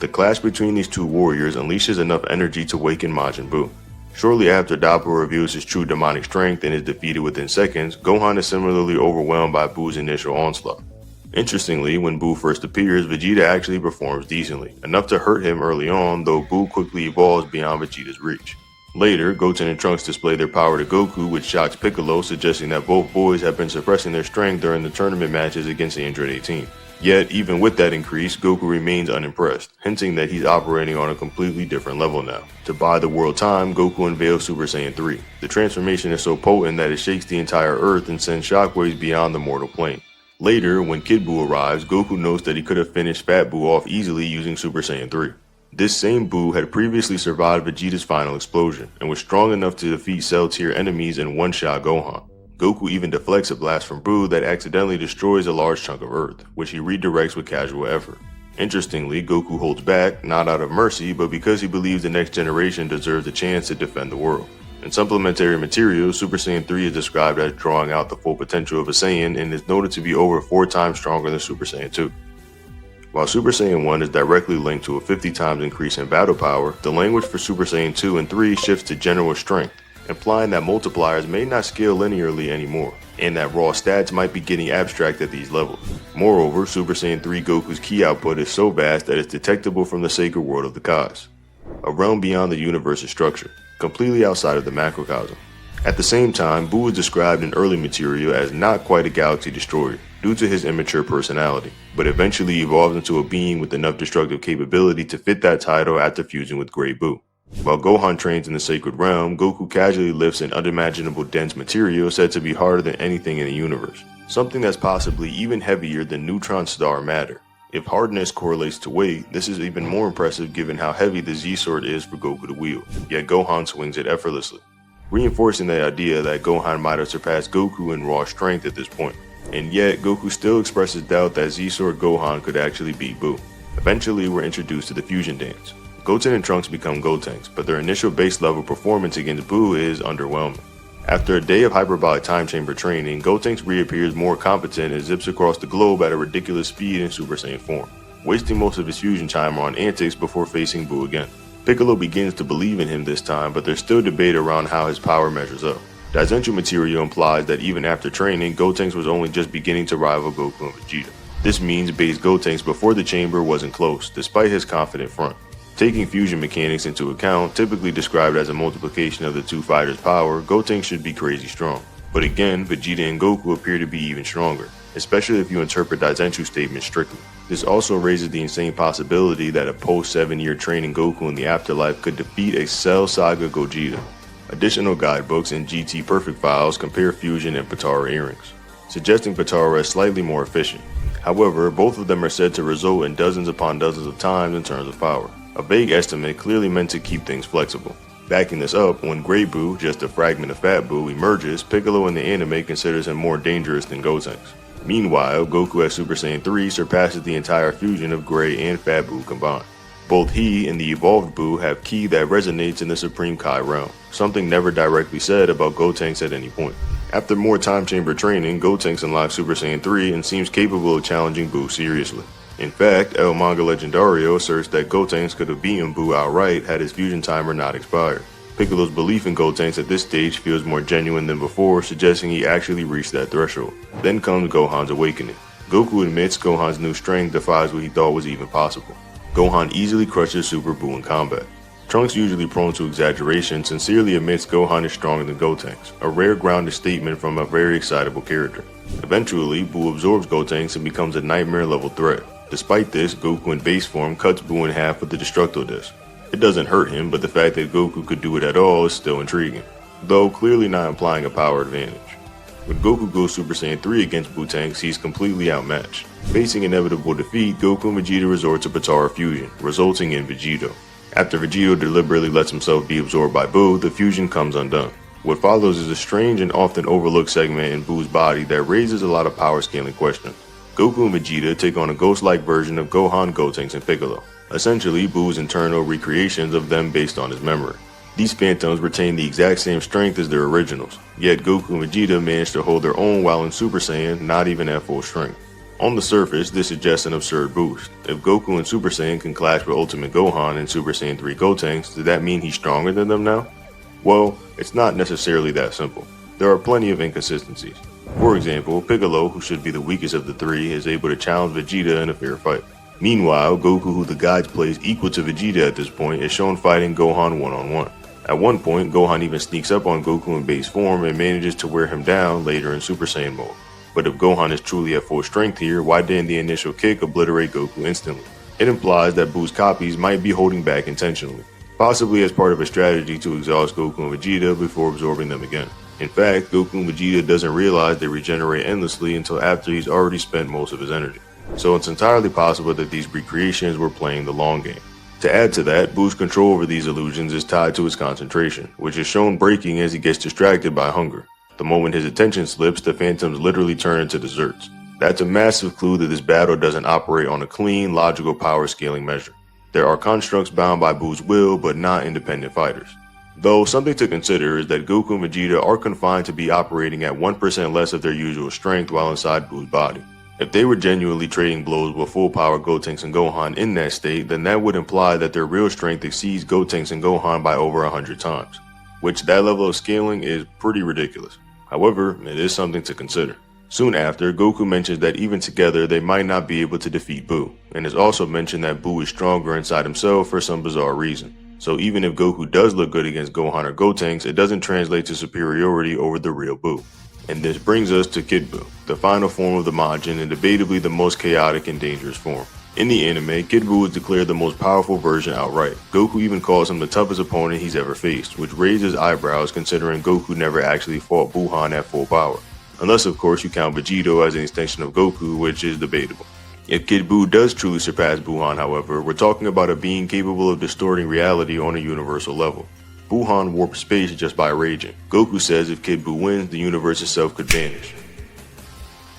The clash between these two warriors unleashes enough energy to waken Majin Buu. Shortly after Dapper reveals his true demonic strength and is defeated within seconds, Gohan is similarly overwhelmed by Buu's initial onslaught. Interestingly, when Buu first appears, Vegeta actually performs decently, enough to hurt him early on, though Buu quickly evolves beyond Vegeta's reach. Later, Goten and Trunks display their power to Goku, which shocks Piccolo, suggesting that both boys have been suppressing their strength during the tournament matches against the Android 18. Yet, even with that increase, Goku remains unimpressed, hinting that he's operating on a completely different level now. To buy the world time, Goku unveils Super Saiyan 3. The transformation is so potent that it shakes the entire Earth and sends shockwaves beyond the mortal plane. Later, when Kid Buu arrives, Goku notes that he could have finished Fat Buu off easily using Super Saiyan 3. This same Buu had previously survived Vegeta's final explosion, and was strong enough to defeat Cell tier enemies and one-shot Gohan. Goku even deflects a blast from Buu that accidentally destroys a large chunk of Earth, which he redirects with casual effort. Interestingly, Goku holds back, not out of mercy, but because he believes the next generation deserves a chance to defend the world. In supplementary material, Super Saiyan 3 is described as drawing out the full potential of a Saiyan and is noted to be over 4 times stronger than Super Saiyan 2. While Super Saiyan 1 is directly linked to a 50 times increase in battle power, the language for Super Saiyan 2 and 3 shifts to general strength, implying that multipliers may not scale linearly anymore, and that raw stats might be getting abstract at these levels. Moreover, Super Saiyan 3 Goku's ki output is so vast that it's detectable from the sacred world of the Kais, a realm beyond the universe's structure, completely outside of the macrocosm. At the same time, Buu is described in early material as not quite a galaxy destroyer, due to his immature personality, but eventually evolves into a being with enough destructive capability to fit that title after fusing with Great Buu. While Gohan trains in the sacred realm, Goku casually lifts an unimaginable dense material said to be harder than anything in the universe, something that's possibly even heavier than neutron star matter. If hardness correlates to weight, this is even more impressive given how heavy the Z-Sword is for Goku to wield, yet Gohan swings it effortlessly, reinforcing the idea that Gohan might have surpassed Goku in raw strength at this point. And yet, Goku still expresses doubt that Z-Sword Gohan could actually beat Buu. Eventually, we're introduced to the fusion dance. Goten and Trunks become Gotenks, but their initial base level performance against Buu is underwhelming. After a day of hyperbolic time chamber training, Gotenks reappears more competent and zips across the globe at a ridiculous speed in Super Saiyan form, wasting most of his fusion time on antics before facing Buu again. Piccolo begins to believe in him this time, but there's still debate around how his power measures up. Daizenshuu material implies that even after training, Gotenks was only just beginning to rival Goku and Vegeta. This means base Gotenks before the chamber wasn't close, despite his confident front. Taking fusion mechanics into account, typically described as a multiplication of the two fighters' power, Gotenks should be crazy strong. But again, Vegeta and Goku appear to be even stronger, especially if you interpret Daizenshuu statements strictly. This also raises the insane possibility that a post-7-year training Goku in the afterlife could defeat a Cell Saga Gogeta. Additional guidebooks and GT Perfect files compare fusion and Potara earrings, suggesting Potara is slightly more efficient. However, both of them are said to result in dozens upon dozens of times in terms of power. A vague estimate clearly meant to keep things flexible. Backing this up, when Grey Buu, just a fragment of Fat Buu, emerges, Piccolo in the anime considers him more dangerous than Gotenks. Meanwhile, Goku as Super Saiyan 3 surpasses the entire fusion of Grey and Fat Buu combined. Both he and the evolved Buu have ki that resonates in the Supreme Kai realm, something never directly said about Gotenks at any point. After more time chamber training, Gotenks unlocks Super Saiyan 3 and seems capable of challenging Buu seriously. In fact, El Manga Legendario asserts that Gotenks could have beaten Buu outright had his fusion timer not expired. Piccolo's belief in Gotenks at this stage feels more genuine than before, suggesting he actually reached that threshold. Then comes Gohan's awakening. Goku admits Gohan's new strength defies what he thought was even possible. Gohan easily crushes Super Buu in combat. Trunks, usually prone to exaggeration, sincerely admits Gohan is stronger than Gotenks, a rare grounded statement from a very excitable character. Eventually, Buu absorbs Gotenks and becomes a nightmare-level threat. Despite this, Goku in base form cuts Buu in half with the Destructo Disc. It doesn't hurt him, but the fact that Goku could do it at all is still intriguing, though clearly not implying a power advantage. When Goku goes Super Saiyan 3 against Buu-Tanks, he's completely outmatched. Facing inevitable defeat, Goku and Vegeta resort to Potara fusion, resulting in Vegito. After Vegito deliberately lets himself be absorbed by Buu, the fusion comes undone. What follows is a strange and often overlooked segment in Buu's body that raises a lot of power scaling questions. Goku and Vegeta take on a ghost-like version of Gohan, Gotenks, and Piccolo, essentially Buu's internal recreations of them based on his memory. These phantoms retain the exact same strength as their originals, yet Goku and Vegeta manage to hold their own while in Super Saiyan, not even at full strength. On the surface, this suggests an absurd boost. If Goku and Super Saiyan can clash with Ultimate Gohan and Super Saiyan 3 Gotenks, does that mean he's stronger than them now? Well, it's not necessarily that simple. There are plenty of inconsistencies. For example, Piccolo, who should be the weakest of the three, is able to challenge Vegeta in a fair fight. Meanwhile, Goku, who the guides plays equal to Vegeta at this point, is shown fighting Gohan one-on-one. At one point, Gohan even sneaks up on Goku in base form and manages to wear him down later in Super Saiyan mode. But if Gohan is truly at full strength here, why didn't the initial kick obliterate Goku instantly? It implies that Buu's copies might be holding back intentionally, possibly as part of a strategy to exhaust Goku and Vegeta before absorbing them again. In fact, Goku and Vegeta doesn't realize they regenerate endlessly until after he's already spent most of his energy. So it's entirely possible that these recreations were playing the long game. To add to that, Buu's control over these illusions is tied to his concentration, which is shown breaking as he gets distracted by hunger. The moment his attention slips, the phantoms literally turn into desserts. That's a massive clue that this battle doesn't operate on a clean, logical power scaling measure. There are constructs bound by Buu's will, but not independent fighters. Though something to consider is that Goku and Vegeta are confined to be operating at 1% less of their usual strength while inside Buu's body. If they were genuinely trading blows with full power Gotenks and Gohan in that state, then that would imply that their real strength exceeds Gotenks and Gohan by over 100 times, which that level of scaling is pretty ridiculous. However, it is something to consider. Soon after, Goku mentions that even together they might not be able to defeat Buu, and has also mentioned that Buu is stronger inside himself for some bizarre reason. So even if Goku does look good against Gohan or Gotenks, it doesn't translate to superiority over the real Buu. And this brings us to Kid Buu, the final form of the Majin and debatably the most chaotic and dangerous form. In the anime, Kid Buu is declared the most powerful version outright. Goku even calls him the toughest opponent he's ever faced, which raises eyebrows considering Goku never actually fought Buuhan at full power. Unless of course you count Vegito as an extension of Goku, which is debatable. If Kid Buu does truly surpass Buuhan, however, we're talking about a being capable of distorting reality on a universal level. Buuhan warped space just by raging. Goku says if Kid Buu wins, the universe itself could vanish.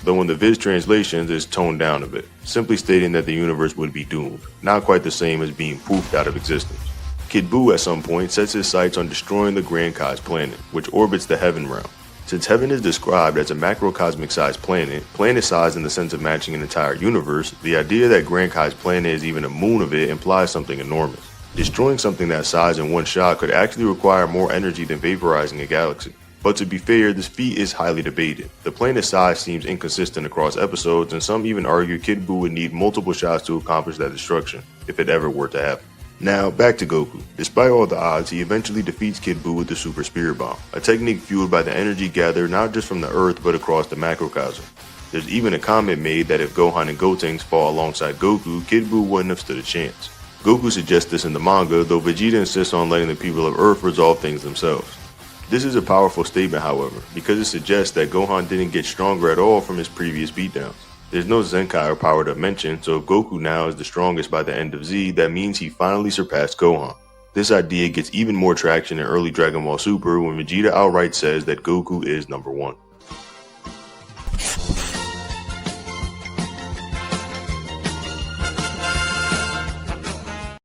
Though in the Viz translations it's toned down a bit, simply stating that the universe would be doomed, not quite the same as being poofed out of existence. Kid Buu at some point sets his sights on destroying the Grand Kai's planet, which orbits the Heaven Realm. Since Heaven is described as a macrocosmic-sized planet, planet-sized in the sense of matching an entire universe, the idea that Grand Kai's planet is even a moon of it implies something enormous. Destroying something that size in one shot could actually require more energy than vaporizing a galaxy. But to be fair, this feat is highly debated. The planet size seems inconsistent across episodes, and some even argue Kid Buu would need multiple shots to accomplish that destruction, if it ever were to happen. Now, back to Goku. Despite all the odds, he eventually defeats Kid Buu with the Super Spirit Bomb, a technique fueled by the energy gathered not just from the Earth but across the macrocosm. There's even a comment made that if Gohan and Gotenks fall alongside Goku, Kid Buu wouldn't have stood a chance. Goku suggests this in the manga, though Vegeta insists on letting the people of Earth resolve things themselves. This is a powerful statement, however, because it suggests that Gohan didn't get stronger at all from his previous beatdowns. There's no Zenkai or power to mention, so if Goku now is the strongest by the end of Z, that means he finally surpassed Gohan. This idea gets even more traction in early Dragon Ball Super when Vegeta outright says that Goku is number 1.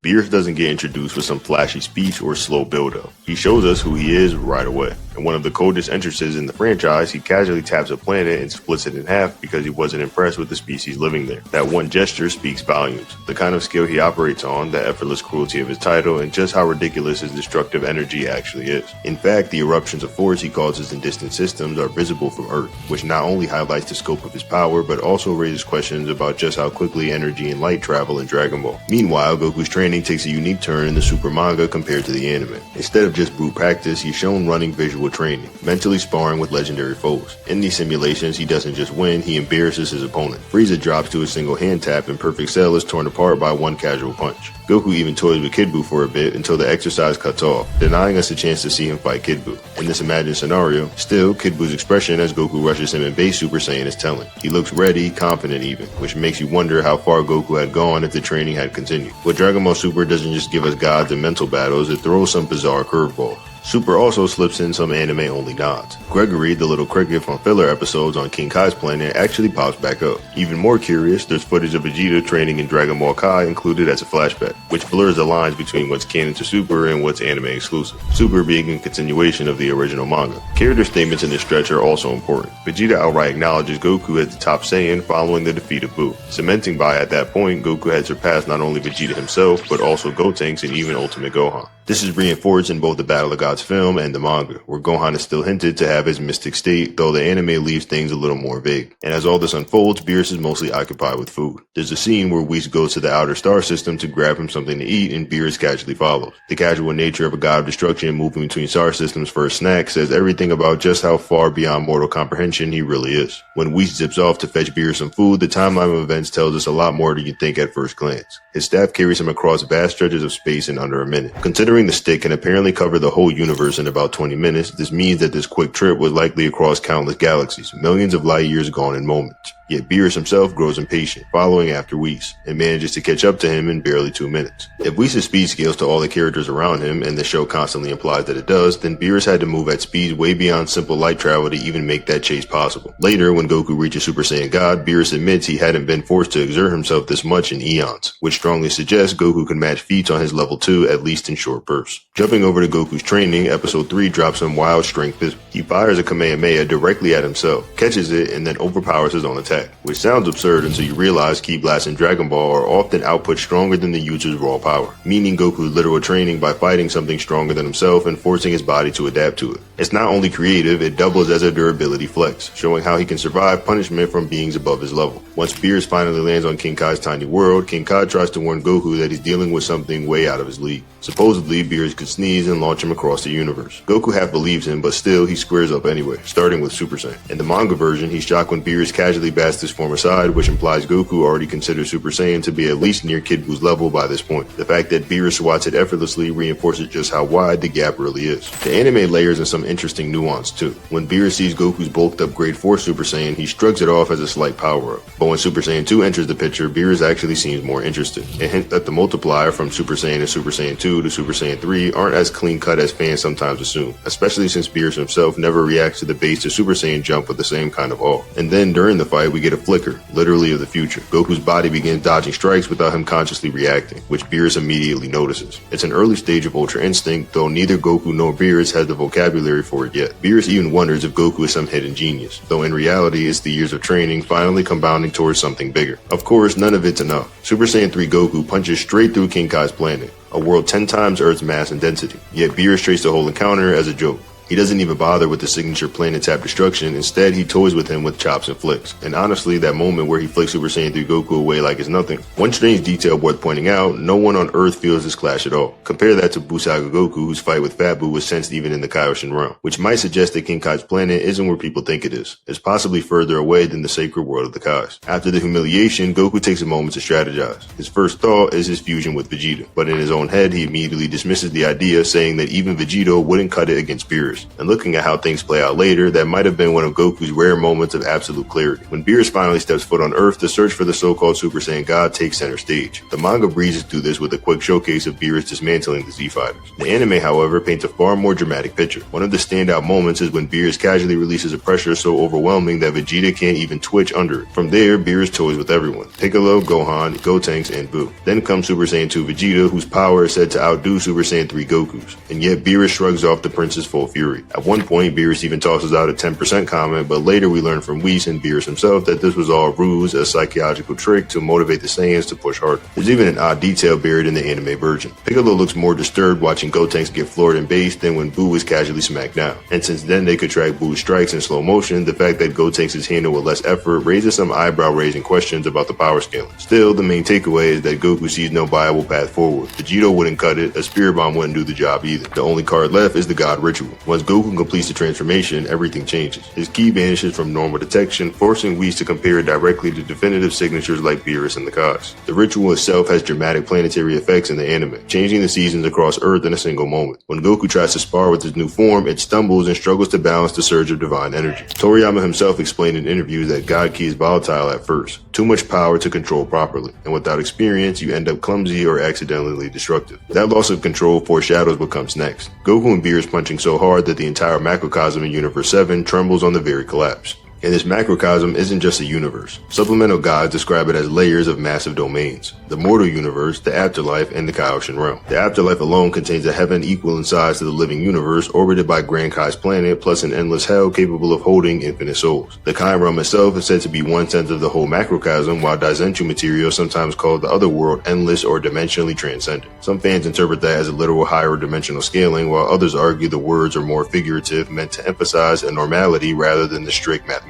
Beerus doesn't get introduced with some flashy speech or slow build-up. He shows us who he is right away. In one of the coldest entrances in the franchise, he casually taps a planet and splits it in half because he wasn't impressed with the species living there. That one gesture speaks volumes. The kind of skill he operates on, the effortless cruelty of his title, and just how ridiculous his destructive energy actually is. In fact, the eruptions of force he causes in distant systems are visible from Earth, which not only highlights the scope of his power, but also raises questions about just how quickly energy and light travel in Dragon Ball. Meanwhile, Goku's training takes a unique turn in the Super manga compared to the anime. Instead of just brute practice, he's shown running visual training, mentally sparring with legendary foes. In these simulations, he doesn't just win, he embarrasses his opponent. Frieza drops to a single hand tap and Perfect Cell is torn apart by one casual punch. Goku even toys with Kid Buu for a bit until the exercise cuts off, denying us a chance to see him fight Kid Buu. In this imagined scenario, still, Kid Buu's expression as Goku rushes him in base Super Saiyan is telling. He looks ready, confident even, which makes you wonder how far Goku had gone if the training had continued. But Dragon Ball Super doesn't just give us gods and mental battles, it throws some bizarre curveballs. Super also slips in some anime-only nods. Gregory, the little cricket from filler episodes on King Kai's planet, actually pops back up. Even more curious, there's footage of Vegeta training in Dragon Ball Kai included as a flashback, which blurs the lines between what's canon to Super and what's anime exclusive. Super being a continuation of the original manga. Character statements in this stretch are also important. Vegeta outright acknowledges Goku as the top Saiyan following the defeat of Buu, cementing by at that point Goku had surpassed not only Vegeta himself, but also Gotenks and even Ultimate Gohan. This is reinforced in both the Battle of Gods film and the manga, where Gohan is still hinted to have his mystic state, though the anime leaves things a little more vague. And as all this unfolds, Beerus is mostly occupied with food. There's a scene where Whis goes to the outer star system to grab him something to eat, and Beerus casually follows. The casual nature of a god of destruction moving between star systems for a snack says everything about just how far beyond mortal comprehension he really is. When Whis zips off to fetch Beerus some food, the timeline of events tells us a lot more than you'd think at first glance. His staff carries him across vast stretches of space in under a minute. Considering the stick can apparently cover the whole universe in about 20 minutes, this means that this quick trip was likely across countless galaxies, millions of light years gone in moments. Yet Beerus himself grows impatient, following after Whis, and manages to catch up to him in barely 2 minutes. If Whis' speed scales to all the characters around him, and the show constantly implies that it does, then Beerus had to move at speeds way beyond simple light travel to even make that chase possible. Later, when Goku reaches Super Saiyan God, Beerus admits he hadn't been forced to exert himself this much in eons, which strongly suggests Goku could match feats on his level 2 at least in short bursts. Jumping over to Goku's training, episode 3 drops some wild strength. He fires a Kamehameha directly at himself, catches it, and then overpowers his own attack. Which sounds absurd until you realize Ki blasts in Dragon Ball are often output stronger than the user's raw power, meaning Goku's literal training by fighting something stronger than himself and forcing his body to adapt to it. It's not only creative, it doubles as a durability flex, showing how he can survive punishment from beings above his level. Once Beerus finally lands on King Kai's tiny world, King Kai tries to warn Goku that he's dealing with something way out of his league. Supposedly, Beerus could sneeze and launch him across the universe. Goku half believes him, but still, he squares up anyway, starting with Super Saiyan. In the manga version, he's shocked when Beerus casually bats his form aside, which implies Goku already considers Super Saiyan to be at least near Kid Buu's level by this point. The fact that Beerus swats it effortlessly reinforces just how wide the gap really is. The anime layers in some interesting nuance too. When Beerus sees Goku's bulked up grade 4 Super Saiyan, he shrugs it off as a slight power up. But when Super Saiyan 2 enters the picture, Beerus actually seems more interested. A hint that the multiplier from Super Saiyan and Super Saiyan 2 to Super Saiyan 3 aren't as clean cut as fans sometimes assume, especially since Beerus himself never reacts to the base to Super Saiyan jump with the same kind of awe. And then during the fight, we get a flicker, literally of the future. Goku's body begins dodging strikes without him consciously reacting, which Beerus immediately notices. It's an early stage of Ultra Instinct, though neither Goku nor Beerus has the vocabulary for it yet. Beerus even wonders if Goku is some hidden genius, though in reality it's the years of training finally compounding towards something bigger. Of course, none of it's enough. Super Saiyan 3 Goku punches straight through King Kai's planet, a world 10 times Earth's mass and density, yet Beerus treats the whole encounter as a joke. He doesn't even bother with the signature planet tap destruction, instead he toys with him with chops and flicks. And honestly, that moment where he flicks Super Saiyan 3 Goku away like it's nothing. One strange detail worth pointing out, no one on Earth feels this clash at all. Compare that to Saga Goku, whose fight with Fat Buu was sensed even in the Kaioshin realm, which might suggest that King Kai's planet isn't where people think it is. It's possibly further away than the sacred world of the Kais. After the humiliation, Goku takes a moment to strategize. His first thought is his fusion with Vegeta, but in his own head he immediately dismisses the idea, saying that even Vegeta wouldn't cut it against Beerus. Beerus. And looking at how things play out later, that might have been one of Goku's rare moments of absolute clarity. When Beerus finally steps foot on Earth, the search for the so-called Super Saiyan God takes center stage. The manga breezes through this with a quick showcase of Beerus dismantling the Z-Fighters. The anime, however, paints a far more dramatic picture. One of the standout moments is when Beerus casually releases a pressure so overwhelming that Vegeta can't even twitch under it. From there, Beerus toys with everyone: Piccolo, Gohan, Gotenks, and Buu. Then comes Super Saiyan 2 Vegeta, whose power is said to outdo Super Saiyan 3 Goku's. And yet Beerus shrugs off the prince's full fury. At one point, Beerus even tosses out a 10% comment, but later we learn from Whis and Beerus himself that this was all a ruse, a psychological trick to motivate the Saiyans to push harder. There's even an odd detail buried in the anime version. Piccolo looks more disturbed watching Gotenks get floored in base than when Buu is casually smacked down. And since then they could track Buu's strikes in slow motion, the fact that Gotenks is handled with less effort raises some eyebrow-raising questions about the power scaling. Still, the main takeaway is that Goku sees no viable path forward. Vegeta wouldn't cut it, a Spirit Bomb wouldn't do the job either. The only card left is the God Ritual. Once Goku completes the transformation, everything changes. His ki vanishes from normal detection, forcing Whis to compare it directly to definitive signatures like Beerus and the Cogs. The ritual itself has dramatic planetary effects in the anime, changing the seasons across Earth in a single moment. When Goku tries to spar with his new form, it stumbles and struggles to balance the surge of divine energy. Toriyama himself explained in interviews that God Ki is volatile at first, too much power to control properly, and without experience, you end up clumsy or accidentally destructive. That loss of control foreshadows what comes next. Goku and Beerus punching so hard that the entire macrocosm in Universe 7 trembles on the very collapse. And this macrocosm isn't just a universe. Supplemental gods describe it as layers of massive domains: the mortal universe, the afterlife, and the Kaioshin realm. The afterlife alone contains a heaven equal in size to the living universe, orbited by Grand Kai's planet, plus an endless hell capable of holding infinite souls. The Kai realm itself is said to be 1/10 of the whole macrocosm, while Daizenshuu material, sometimes called the Otherworld, endless or dimensionally transcendent. Some fans interpret that as a literal higher dimensional scaling, while others argue the words are more figurative, meant to emphasize a normality rather than the strict mathematics.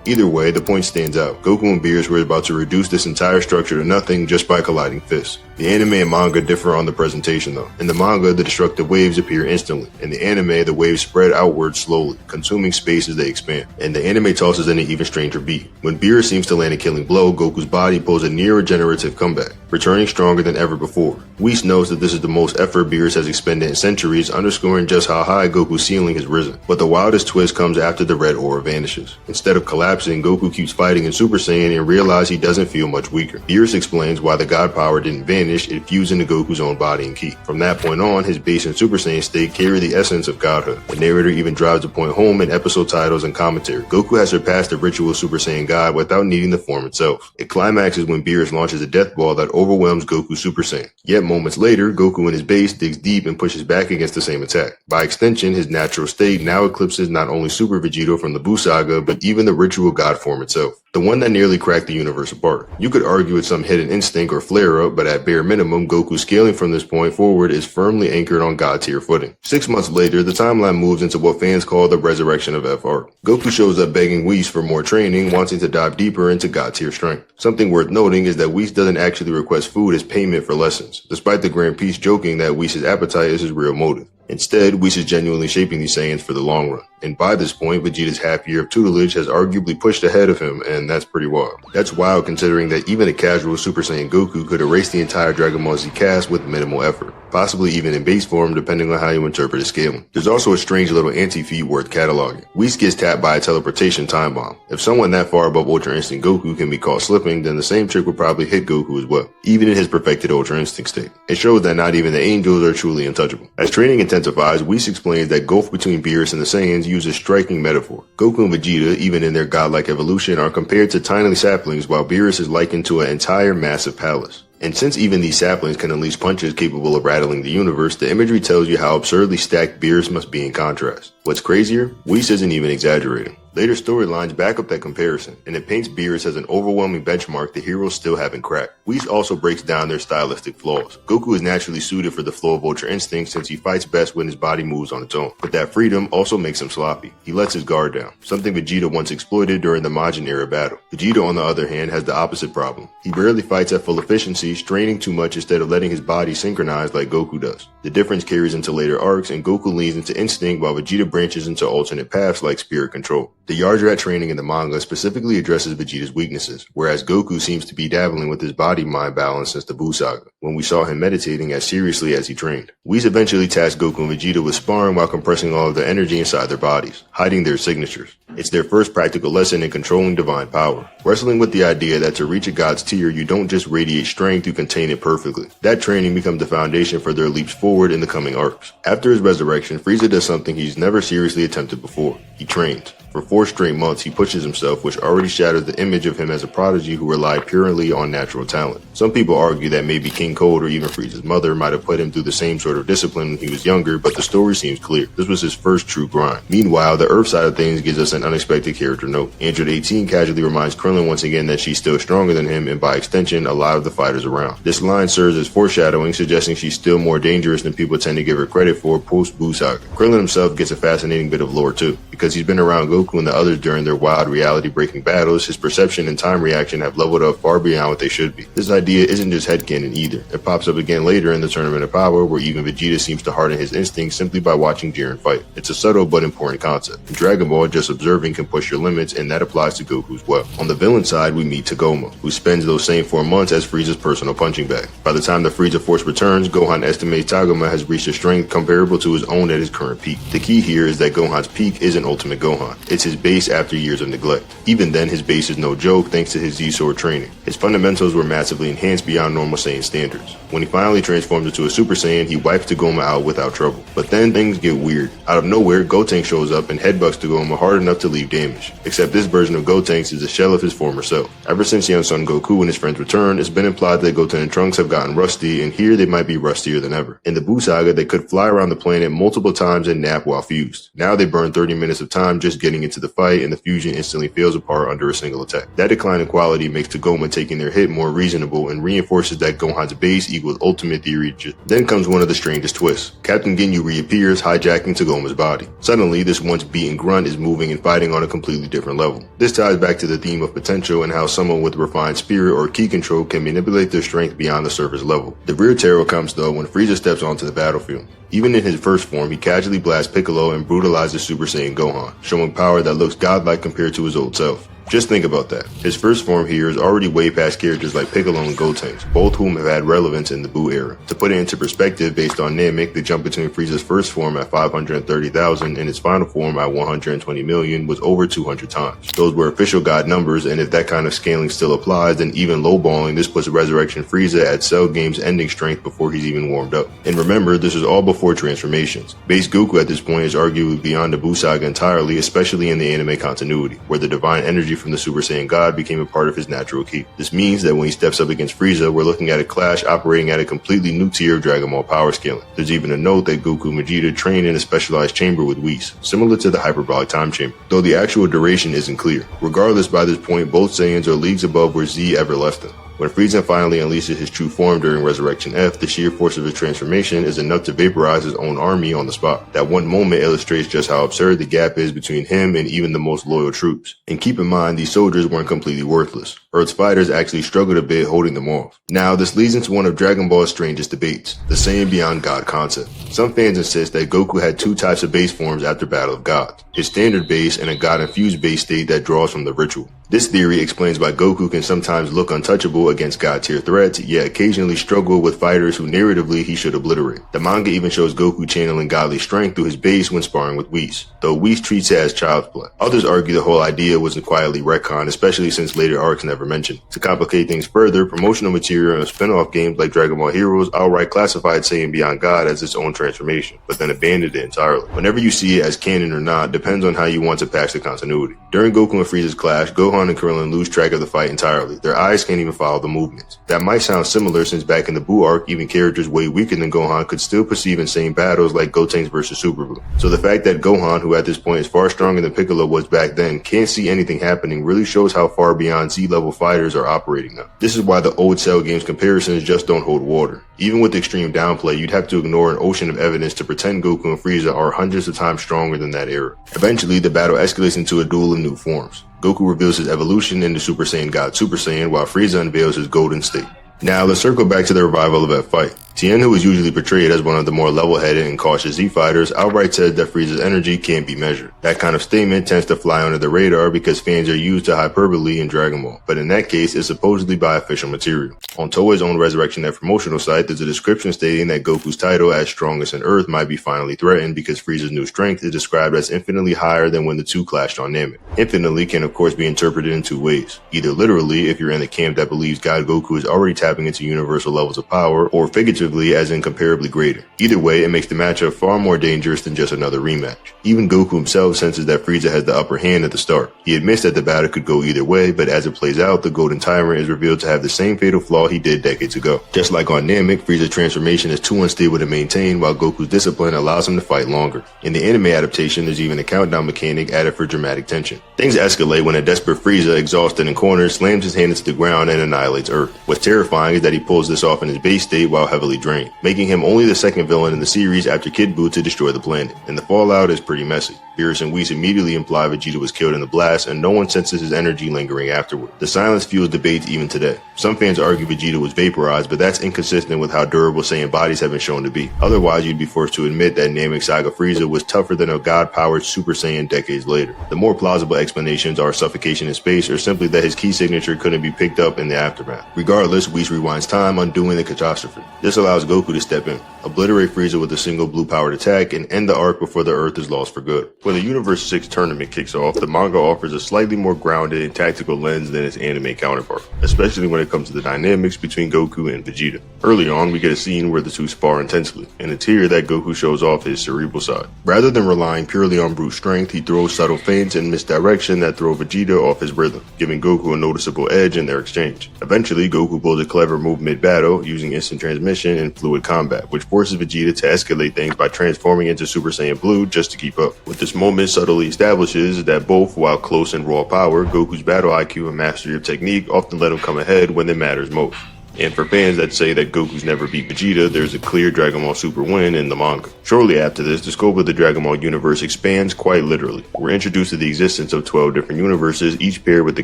Either way, the point stands out. Goku and Beerus were about to reduce this entire structure to nothing just by colliding fists. The anime and manga differ on the presentation though. In the manga, the destructive waves appear instantly. In the anime, the waves spread outward slowly, consuming space as they expand. And the anime tosses in an even stranger beat. When Beerus seems to land a killing blow, Goku's body pulls a near regenerative comeback, returning stronger than ever before. Whis knows that this is the most effort Beerus has expended in centuries, underscoring just how high Goku's ceiling has risen. But the wildest twist comes after the red aura vanishes. Instead of collapsing, Goku keeps fighting in Super Saiyan and realizes he doesn't feel much weaker. Beerus explains why the God power didn't vanish, it fused into Goku's own body and ki. From that point on, his base and Super Saiyan state carry the essence of godhood. The narrator even drives the point home in episode titles and commentary. Goku has surpassed the ritual Super Saiyan God without needing the form itself. It climaxes when Beerus launches a death ball that overwhelms Goku Super Saiyan. Yet moments later, Goku in his base digs deep and pushes back against the same attack. By extension, his natural state now eclipses not only Super Vegeta from the Buu Saga, but even the ritual God form itself. The one that nearly cracked the universe apart. You could argue it's some hidden instinct or flare-up, but at bare minimum, Goku's scaling from this point forward is firmly anchored on God-tier footing. 6 months later, the timeline moves into what fans call the resurrection of F arc. Goku shows up begging Whis for more training, wanting to dive deeper into God-tier strength. Something worth noting is that Whis doesn't actually request food as payment for lessons, despite the Grand Peace joking that Whis' appetite is his real motive. Instead, Whis is genuinely shaping these Saiyans for the long run. And by this point, Vegeta's half year of tutelage has arguably pushed ahead of him, and that's pretty wild. That's wild considering that even a casual Super Saiyan Goku could erase the entire Dragon Ball Z cast with minimal effort, possibly even in base form depending on how you interpret his scaling. There's also a strange little anti-feat worth cataloging. Whis gets tapped by a teleportation time bomb. If someone that far above Ultra Instinct Goku can be caught slipping, then the same trick would probably hit Goku as well, even in his perfected Ultra Instinct state. It shows that not even the angels are truly untouchable. As training intensifies, Whis explains that gulf between Beerus and the Saiyans uses striking metaphor. Goku and Vegeta, even in their godlike evolution, are compared to tiny saplings, while Beerus is likened to an entire massive palace. And since even these saplings can unleash punches capable of rattling the universe, the imagery tells you how absurdly stacked Beerus must be in contrast. What's crazier? Whis isn't even exaggerating. Later storylines back up that comparison, and it paints Beerus as an overwhelming benchmark the heroes still haven't cracked. Whis also breaks down their stylistic flaws. Goku is naturally suited for the flow of Ultra Instinct since he fights best when his body moves on its own. But that freedom also makes him sloppy. He lets his guard down, something Vegeta once exploited during the Majin era battle. Vegeta, on the other hand, has the opposite problem. He rarely fights at full efficiency, straining too much instead of letting his body synchronize like Goku does. The difference carries into later arcs, and Goku leans into instinct while Vegeta branches into alternate paths like spirit control. The Yardrat training in the manga specifically addresses Vegeta's weaknesses, whereas Goku seems to be dabbling with his body-mind balance since the Buu Saga. when we saw him meditating as seriously as he trained. Whis eventually tasked Goku and Vegeta with sparring while compressing all of the energy inside their bodies, hiding their signatures. It's their first practical lesson in controlling divine power, wrestling with the idea that to reach a god's tier, you don't just radiate strength, you contain it perfectly. That training becomes the foundation for their leaps forward in the coming arcs. After his resurrection, Frieza does something he's never seriously attempted before. He trains. For 4 straight months, he pushes himself, which already shatters the image of him as a prodigy who relied purely on natural talent. Some people argue that maybe King Cold or even Frieza's mother might have put him through the same sort of discipline when he was younger, but the story seems clear. This was his first true grind. Meanwhile, the Earth side of things gives us an unexpected character note. Android 18 casually reminds Krillin once again that she's still stronger than him and by extension, a lot of the fighters around. This line serves as foreshadowing, suggesting she's still more dangerous than people tend to give her credit for post-Buu Saga. Krillin himself gets a fascinating bit of lore too. Because he's been around Goku and the others during their wild reality-breaking battles, his perception and time reaction have leveled up far beyond what they should be. This idea isn't just headcanon either. It pops up again later in the Tournament of Power, where even Vegeta seems to harden his instincts simply by watching Jiren fight. It's a subtle but important concept. In Dragon Ball, just observing can push your limits, and that applies to Goku as well. On the villain side, we meet Tagoma, who spends those same 4 months as Frieza's personal punching bag. By the time the Frieza Force returns, Gohan estimates Tagoma has reached a strength comparable to his own at his current peak. The key here is that Gohan's peak isn't Ultimate Gohan. It's his base after years of neglect. Even then, his base is no joke thanks to his Z-Sword training. His fundamentals were massively enhanced beyond normal Saiyan standards. When he finally transforms into a Super Saiyan, he wipes Tagoma out without trouble. But then things get weird. Out of nowhere, Gotenks shows up and headbutts Tagoma hard enough to leave damage. Except this version of Gotenks is a shell of his former self. Ever since young Son Goku and his friends returned, it's been implied that Goten and Trunks have gotten rusty, and here they might be rustier than ever. In the Buu Saga, they could fly around the planet multiple times and nap while fused. Now they burn 30 minutes of time just getting into the fight, and the fusion instantly fails apart under a single attack. That decline in quality makes Tagoma taking their hit more reasonable and reinforces that Gohan's base equals ultimate theory. Then comes one of the strangest twists. Captain Ginyu reappears, hijacking Tagoma's body. Suddenly, this once beaten grunt is moving and fighting on a completely different level. This ties back to the theme of potential and how someone with refined spirit or ki control can manipulate their strength beyond the surface level. The real terror comes though when Frieza steps onto the battlefield. Even in his first form, he casually blasts Piccolo and brutalizes Super Saiyan Gohan, showing power that looks godlike compared to his old self. Just think about that. His first form here is already way past characters like Piccolo and Gotenks, both whom have had relevance in the Buu era. To put it into perspective, based on Namek, the jump between Frieza's first form at 530,000 and his final form at 120 million was over 200 times. Those were official god numbers, and if that kind of scaling still applies, then even lowballing, this puts Resurrection Frieza at Cell Game's ending strength before he's even warmed up. And remember, this is all before transformations. Base Goku at this point is arguably beyond the Buu Saga entirely, especially in the anime continuity, where the divine energy from the Super Saiyan God became a part of his natural ki. This means that when he steps up against Frieza, we're looking at a clash operating at a completely new tier of Dragon Ball power scaling. There's even a note that Goku and Vegeta trained in a specialized chamber with Whis, similar to the hyperbolic time chamber, though the actual duration isn't clear. Regardless, by this point, both Saiyans are leagues above where Z ever left them. When Frieza finally unleashes his true form during Resurrection F, the sheer force of his transformation is enough to vaporize his own army on the spot. That one moment illustrates just how absurd the gap is between him and even the most loyal troops. And keep in mind, these soldiers weren't completely worthless. Earth's fighters actually struggled a bit holding them off. Now, this leads into one of Dragon Ball's strangest debates, the Saiyan Beyond God concept. Some fans insist that Goku had 2 types of base forms after Battle of Gods, his standard base and a God-infused base state that draws from the ritual. This theory explains why Goku can sometimes look untouchable against god-tier threats, yet occasionally struggle with fighters who narratively he should obliterate. The manga even shows Goku channeling godly strength through his base when sparring with Whis, though Whis treats it as child's play. Others argue the whole idea wasn't quietly retconned, especially since later arcs never mentioned. To complicate things further, promotional material and spin-off games like Dragon Ball Heroes outright classified Saiyan Beyond God as its own transformation, but then abandoned it entirely. Whenever you see it as canon or not depends on how you want to patch the continuity. During Goku and Frieza's clash, Gohan and Krillin lose track of the fight entirely. Their eyes can't even follow the movements. That might sound similar since back in the Buu arc, even characters way weaker than Gohan could still perceive insane battles like Gotenks vs Super Buu. So the fact that Gohan, who at this point is far stronger than Piccolo was back then, can't see anything happening really shows how far beyond Z-level fighters are operating now. This is why the old Cell Games comparisons just don't hold water. Even with extreme downplay, you'd have to ignore an ocean of evidence to pretend Goku and Frieza are hundreds of times stronger than that era. Eventually, the battle escalates into a duel of new forms. Goku reveals his evolution into Super Saiyan God Super Saiyan, while Frieza unveils his golden state. Now, let's circle back to the revival of that fight. Tien, who is usually portrayed as one of the more level-headed and cautious Z fighters, outright says that Frieza's energy can't be measured. That kind of statement tends to fly under the radar because fans are used to hyperbole in Dragon Ball, but in that case, it's supposedly by official material. On Toei's own Resurrection Net promotional site, there's a description stating that Goku's title as strongest in Earth might be finally threatened because Frieza's new strength is described as infinitely higher than when the two clashed on Namek. Infinitely can of course be interpreted in two ways. Either literally, if you're in the camp that believes God Goku is already tapping into universal levels of power, or figuratively as incomparably greater. Either way, it makes the matchup far more dangerous than just another rematch. Even Goku himself senses that Frieza has the upper hand at the start. He admits that the battle could go either way, but as it plays out, the Golden Tyrant is revealed to have the same fatal flaw he did decades ago. Just like on Namek, Frieza's transformation is too unstable to maintain, while Goku's discipline allows him to fight longer. In the anime adaptation, there's even a countdown mechanic added for dramatic tension. Things escalate when a desperate Frieza, exhausted and cornered, slams his hand into the ground and annihilates Earth. What's terrifying is that he pulls this off in his base state while heavily drained, making him only the second villain in the series after Kid Buu to destroy the planet, and the fallout is pretty messy. Beerus and Whis immediately imply Vegeta was killed in the blast, and no one senses his energy lingering afterward. The silence fuels debates even today. Some fans argue Vegeta was vaporized, but that's inconsistent with how durable Saiyan bodies have been shown to be. Otherwise, you'd be forced to admit that Namek Saga Frieza was tougher than a god-powered Super Saiyan decades later. The more plausible explanations are suffocation in space, or simply that his key signature couldn't be picked up in the aftermath. Regardless, Whis rewinds time, undoing the catastrophe. This allows Goku to step in, obliterate Frieza with a single blue-powered attack, and end the arc before the Earth is lost for good. When the Universe 6 tournament kicks off, the manga offers a slightly more grounded and tactical lens than its anime counterpart, especially when it comes to the dynamics between Goku and Vegeta. Early on, we get a scene where the two spar intensely, and it's here that Goku shows off his cerebral side. Rather than relying purely on brute strength, he throws subtle feints and misdirection that throw Vegeta off his rhythm, giving Goku a noticeable edge in their exchange. Eventually, Goku pulls a clever move mid-battle, using instant transmission and fluid combat, which forces Vegeta to escalate things by transforming into Super Saiyan Blue just to keep up. What this moment subtly establishes that both, while close in raw power, Goku's battle IQ and mastery of technique often let him come ahead when it matters most. And for fans that say that Goku's never beat Vegeta, there's a clear Dragon Ball Super win in the manga. Shortly after this, the scope of the Dragon Ball universe expands quite literally. We're introduced to the existence of 12 different universes, each paired with the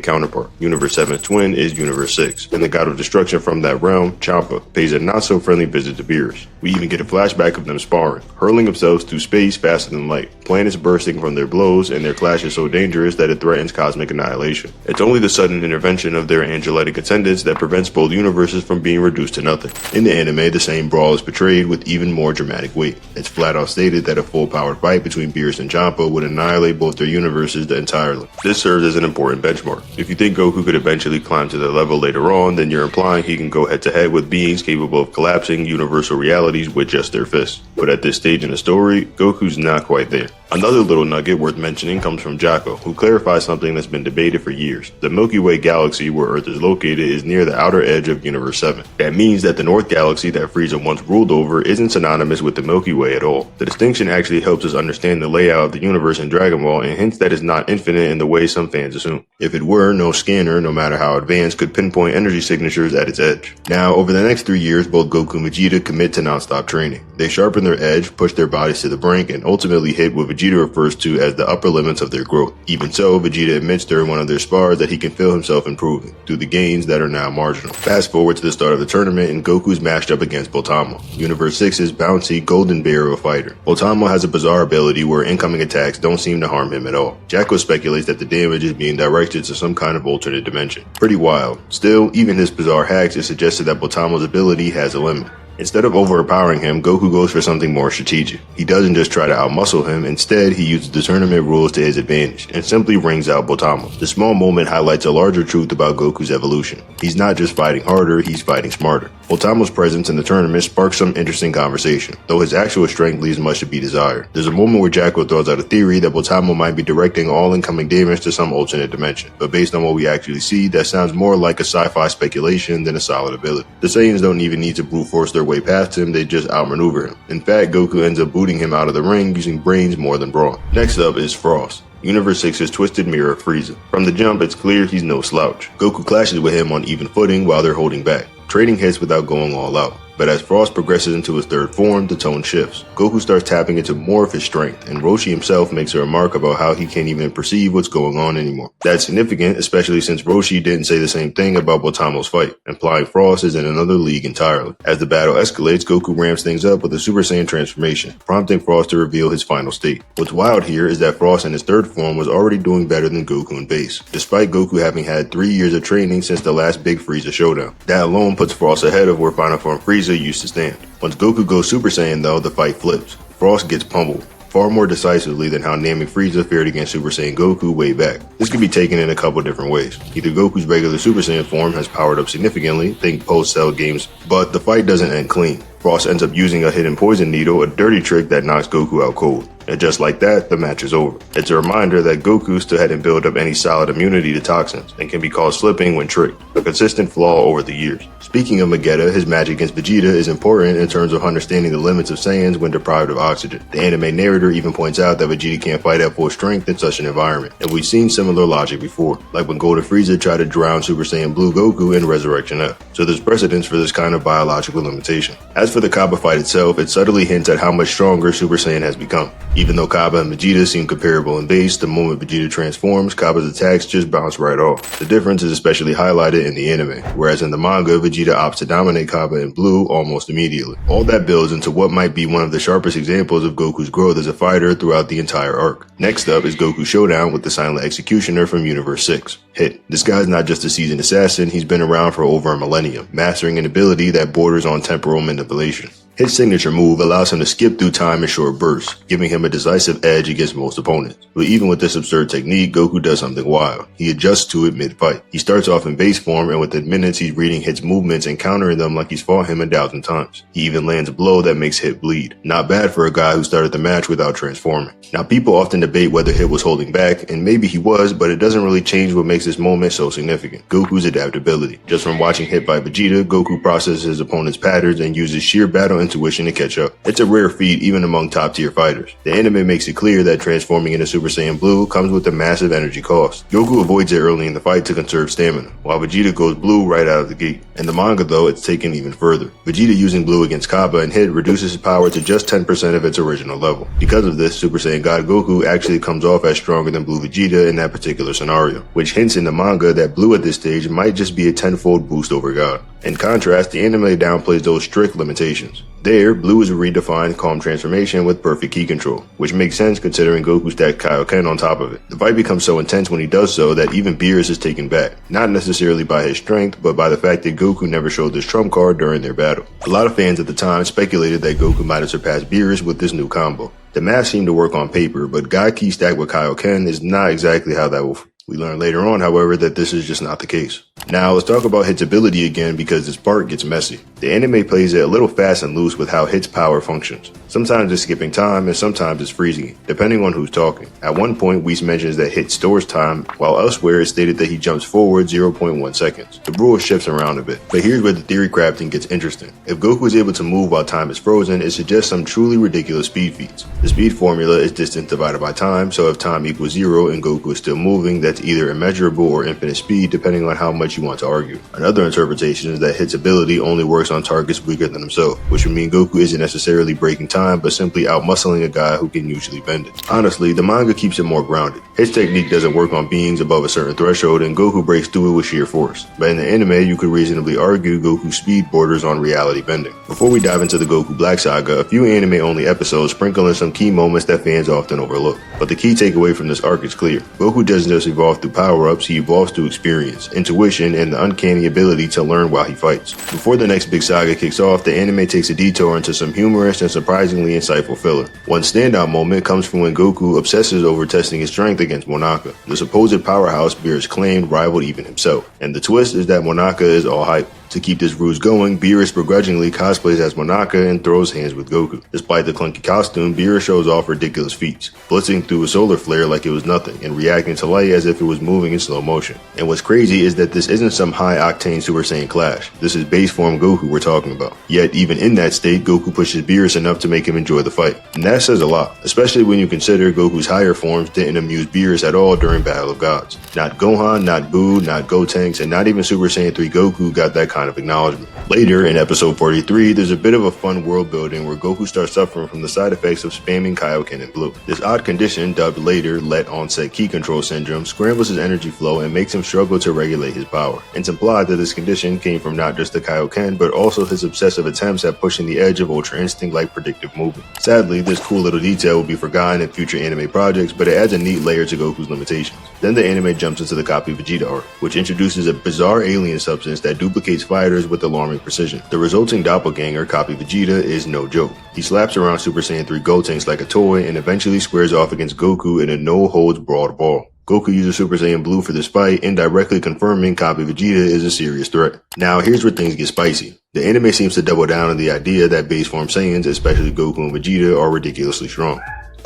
counterpart. Universe 7's twin is Universe 6, and the god of destruction from that realm, Champa, pays a not-so-friendly visit to Beerus. We even get a flashback of them sparring, hurling themselves through space faster than light, planets bursting from their blows, and their clash is so dangerous that it threatens cosmic annihilation. It's only the sudden intervention of their angelic attendants that prevents both universes from being reduced to nothing. In the anime, the same brawl is portrayed with even more dramatic weight. It's flat out stated that a full-powered fight between Beerus and Champa would annihilate both their universes entirely. This serves as an important benchmark. If you think Goku could eventually climb to their level later on, then you're implying he can go head-to-head with beings capable of collapsing universal realities with just their fists. But at this stage in the story, Goku's not quite there. Another little nugget worth mentioning comes from Jocko, who clarifies something that's been debated for years. The Milky Way galaxy where Earth is located is near the outer edge of Universe 7. That means that the North Galaxy that Frieza once ruled over isn't synonymous with the Milky Way at all. The distinction actually helps us understand the layout of the universe in Dragon Ball and hints that it's not infinite in the way some fans assume. If it were, no scanner, no matter how advanced, could pinpoint energy signatures at its edge. Now, over the next 3 years, both Goku and Vegeta commit to non-stop training. They sharpen their edge, push their bodies to the brink, and ultimately hit what Vegeta refers to as the upper limits of their growth. Even so, Vegeta admits during one of their spars that he can feel himself improving, through the gains that are now marginal. Fast forward to the start of the tournament, and Goku's matched up against Botamo, Universe 6's bouncy golden bear of a fighter. Botamo has a bizarre ability where incoming attacks don't seem to harm him at all. Jacko speculates that the damage is being directed to some kind of alternate dimension. Pretty wild. Still, even his bizarre hacks, it suggested that Botamo's ability has a limit. Instead of overpowering him, Goku goes for something more strategic. He doesn't just try to outmuscle him, instead he uses the tournament rules to his advantage, and simply rings out Botamo. The small moment highlights a larger truth about Goku's evolution. He's not just fighting harder, he's fighting smarter. Botamo's presence in the tournament sparks some interesting conversation, though his actual strength leaves much to be desired. There's a moment where Jacko throws out a theory that Botamo might be directing all incoming damage to some alternate dimension, but based on what we actually see, that sounds more like a sci-fi speculation than a solid ability. The Saiyans don't even need to brute force their way past him, they just outmaneuver him. In fact, Goku ends up booting him out of the ring using brains more than brawn. Next up is Frost, Universe 6's twisted mirror of Frieza. From the jump, it's clear he's no slouch. Goku clashes with him on even footing while they're holding back, trading hits without going all out. But as Frost progresses into his third form, the tone shifts. Goku starts tapping into more of his strength, and Roshi himself makes a remark about how he can't even perceive what's going on anymore. That's significant, especially since Roshi didn't say the same thing about Botamo's fight, implying Frost is in another league entirely. As the battle escalates, Goku ramps things up with a Super Saiyan transformation, prompting Frost to reveal his final state. What's wild here is that Frost in his third form was already doing better than Goku in base, despite Goku having had 3 years of training since the last big Frieza showdown. That alone puts Frost ahead of where Final Form Frieza used to stand. Once Goku goes Super Saiyan though, the fight flips. Frost gets pummeled, far more decisively than how Namek Frieza fared against Super Saiyan Goku way back. This can be taken in a couple different ways. Either Goku's regular Super Saiyan form has powered up significantly, think post-Cell games, but the fight doesn't end clean. Frost ends up using a hidden poison needle, a dirty trick that knocks Goku out cold. And just like that, the match is over. It's a reminder that Goku still hadn't built up any solid immunity to toxins, and can be caught slipping when tricked, a consistent flaw over the years. Speaking of Vegeta, his match against Vegeta is important in terms of understanding the limits of Saiyans when deprived of oxygen. The anime narrator even points out that Vegeta can't fight at full strength in such an environment, and we've seen similar logic before, like when Golden Frieza tried to drown Super Saiyan Blue Goku in Resurrection F. So there's precedence for this kind of biological limitation. As for the Cabba fight itself, it subtly hints at how much stronger Super Saiyan has become. Even though Cabba and Vegeta seem comparable in base, the moment Vegeta transforms, Cabba's attacks just bounce right off. The difference is especially highlighted in the anime, whereas in the manga, Vegeta opts to dominate Cabba in blue almost immediately. All that builds into what might be one of the sharpest examples of Goku's growth as a fighter throughout the entire arc. Next up is Goku's showdown with the Silent Executioner from Universe 6. Hit. This guy's not just a seasoned assassin, he's been around for over a millennium, mastering an ability that borders on temporal manipulation. His signature move allows him to skip through time in short bursts, giving him a decisive edge against most opponents. But even with this absurd technique, Goku does something wild. He adjusts to it mid-fight. He starts off in base form, and within minutes he's reading Hit's movements and countering them like he's fought him 1,000 times. He even lands a blow that makes Hit bleed. Not bad for a guy who started the match without transforming. Now people often debate whether Hit was holding back, and maybe he was, but it doesn't really change what makes this moment so significant. Goku's adaptability. Just from watching Hit by Vegeta, Goku processes his opponent's patterns and uses sheer battle intuition to catch up. It's a rare feat even among top tier fighters. The anime makes it clear that transforming into Super Saiyan Blue comes with a massive energy cost. Goku avoids it early in the fight to conserve stamina, while Vegeta goes blue right out of the gate. In the manga though, it's taken even further. Vegeta using blue against Cabba and Hit reduces his power to just 10% of its original level. Because of this, Super Saiyan God Goku actually comes off as stronger than Blue Vegeta in that particular scenario, which hints in the manga that blue at this stage might just be a tenfold boost over God. In contrast, the anime downplays those strict limitations. There, blue is a redefined calm transformation with perfect ki control, which makes sense considering Goku stacked Kaioken on top of it. The fight becomes so intense when he does so that even Beerus is taken back, not necessarily by his strength, but by the fact that Goku never showed this trump card during their battle. A lot of fans at the time speculated that Goku might have surpassed Beerus with this new combo. The math seemed to work on paper, but God Ki stacked with Kaioken is not exactly how that will. We learn later on, however, that this is just not the case. Now, let's talk about Hit's ability again because this part gets messy. The anime plays it a little fast and loose with how Hit's power functions. Sometimes it's skipping time and sometimes it's freezing it, depending on who's talking. At one point, Whis mentions that Hit stores time, while elsewhere it's stated that he jumps forward 0.1 seconds. The rule shifts around a bit, but here's where the theory crafting gets interesting. If Goku is able to move while time is frozen, it suggests some truly ridiculous speed feats. The speed formula is distance divided by time, so if time equals 0 and Goku is still moving, that's either immeasurable or infinite speed depending on how much you want to argue. Another interpretation is that Hit's ability only works on targets weaker than himself, which would mean Goku isn't necessarily breaking time but simply outmuscling a guy who can usually bend it. Honestly, the manga keeps it more grounded. Hit's technique doesn't work on beings above a certain threshold and Goku breaks through it with sheer force. But in the anime, you could reasonably argue Goku's speed borders on reality bending. Before we dive into the Goku Black Saga, a few anime-only episodes sprinkle in some key moments that fans often overlook. But the key takeaway from this arc is clear. Goku doesn't just evolve through power-ups, he evolves through experience, intuition, and the uncanny ability to learn while he fights. Before the next big saga kicks off, the anime takes a detour into some humorous and surprisingly insightful filler. One standout moment comes from when Goku obsesses over testing his strength against Monaka, the supposed powerhouse Beerus claimed rivaled even himself. And the twist is that Monaka is all hype. To keep this ruse going, Beerus begrudgingly cosplays as Monaka and throws hands with Goku. Despite the clunky costume, Beerus shows off ridiculous feats, blitzing through a solar flare like it was nothing, and reacting to light as if it was moving in slow motion. And what's crazy is that this This isn't some high-octane Super Saiyan clash. This is base form Goku we're talking about. Yet, even in that state, Goku pushes Beerus enough to make him enjoy the fight. And that says a lot, especially when you consider Goku's higher forms didn't amuse Beerus at all during Battle of Gods. Not Gohan, not Buu, not Gotenks, and not even Super Saiyan 3 Goku got that kind of acknowledgement. Later, in episode 43, there's a bit of a fun world building where Goku starts suffering from the side effects of spamming Kaioken in blue. This odd condition, dubbed later Let Onset Ki Control Syndrome, scrambles his energy flow and makes him struggle to regulate his power. It's implied that this condition came from not just the Kaioken, but also his obsessive attempts at pushing the edge of Ultra Instinct-like predictive movement. Sadly, this cool little detail will be forgotten in future anime projects, but it adds a neat layer to Goku's limitations. Then the anime jumps into the Copy Vegeta arc, which introduces a bizarre alien substance that duplicates fighters with alarming precision. The resulting doppelganger, Copy Vegeta, is no joke. He slaps around Super Saiyan 3 Gotenks like a toy and eventually squares off against Goku in a no-holds-barred brawl. Goku uses Super Saiyan Blue for this fight, indirectly confirming Copy Vegeta is a serious threat. Now here's where things get spicy. The anime seems to double down on the idea that base form Saiyans, especially Goku and Vegeta, are ridiculously strong.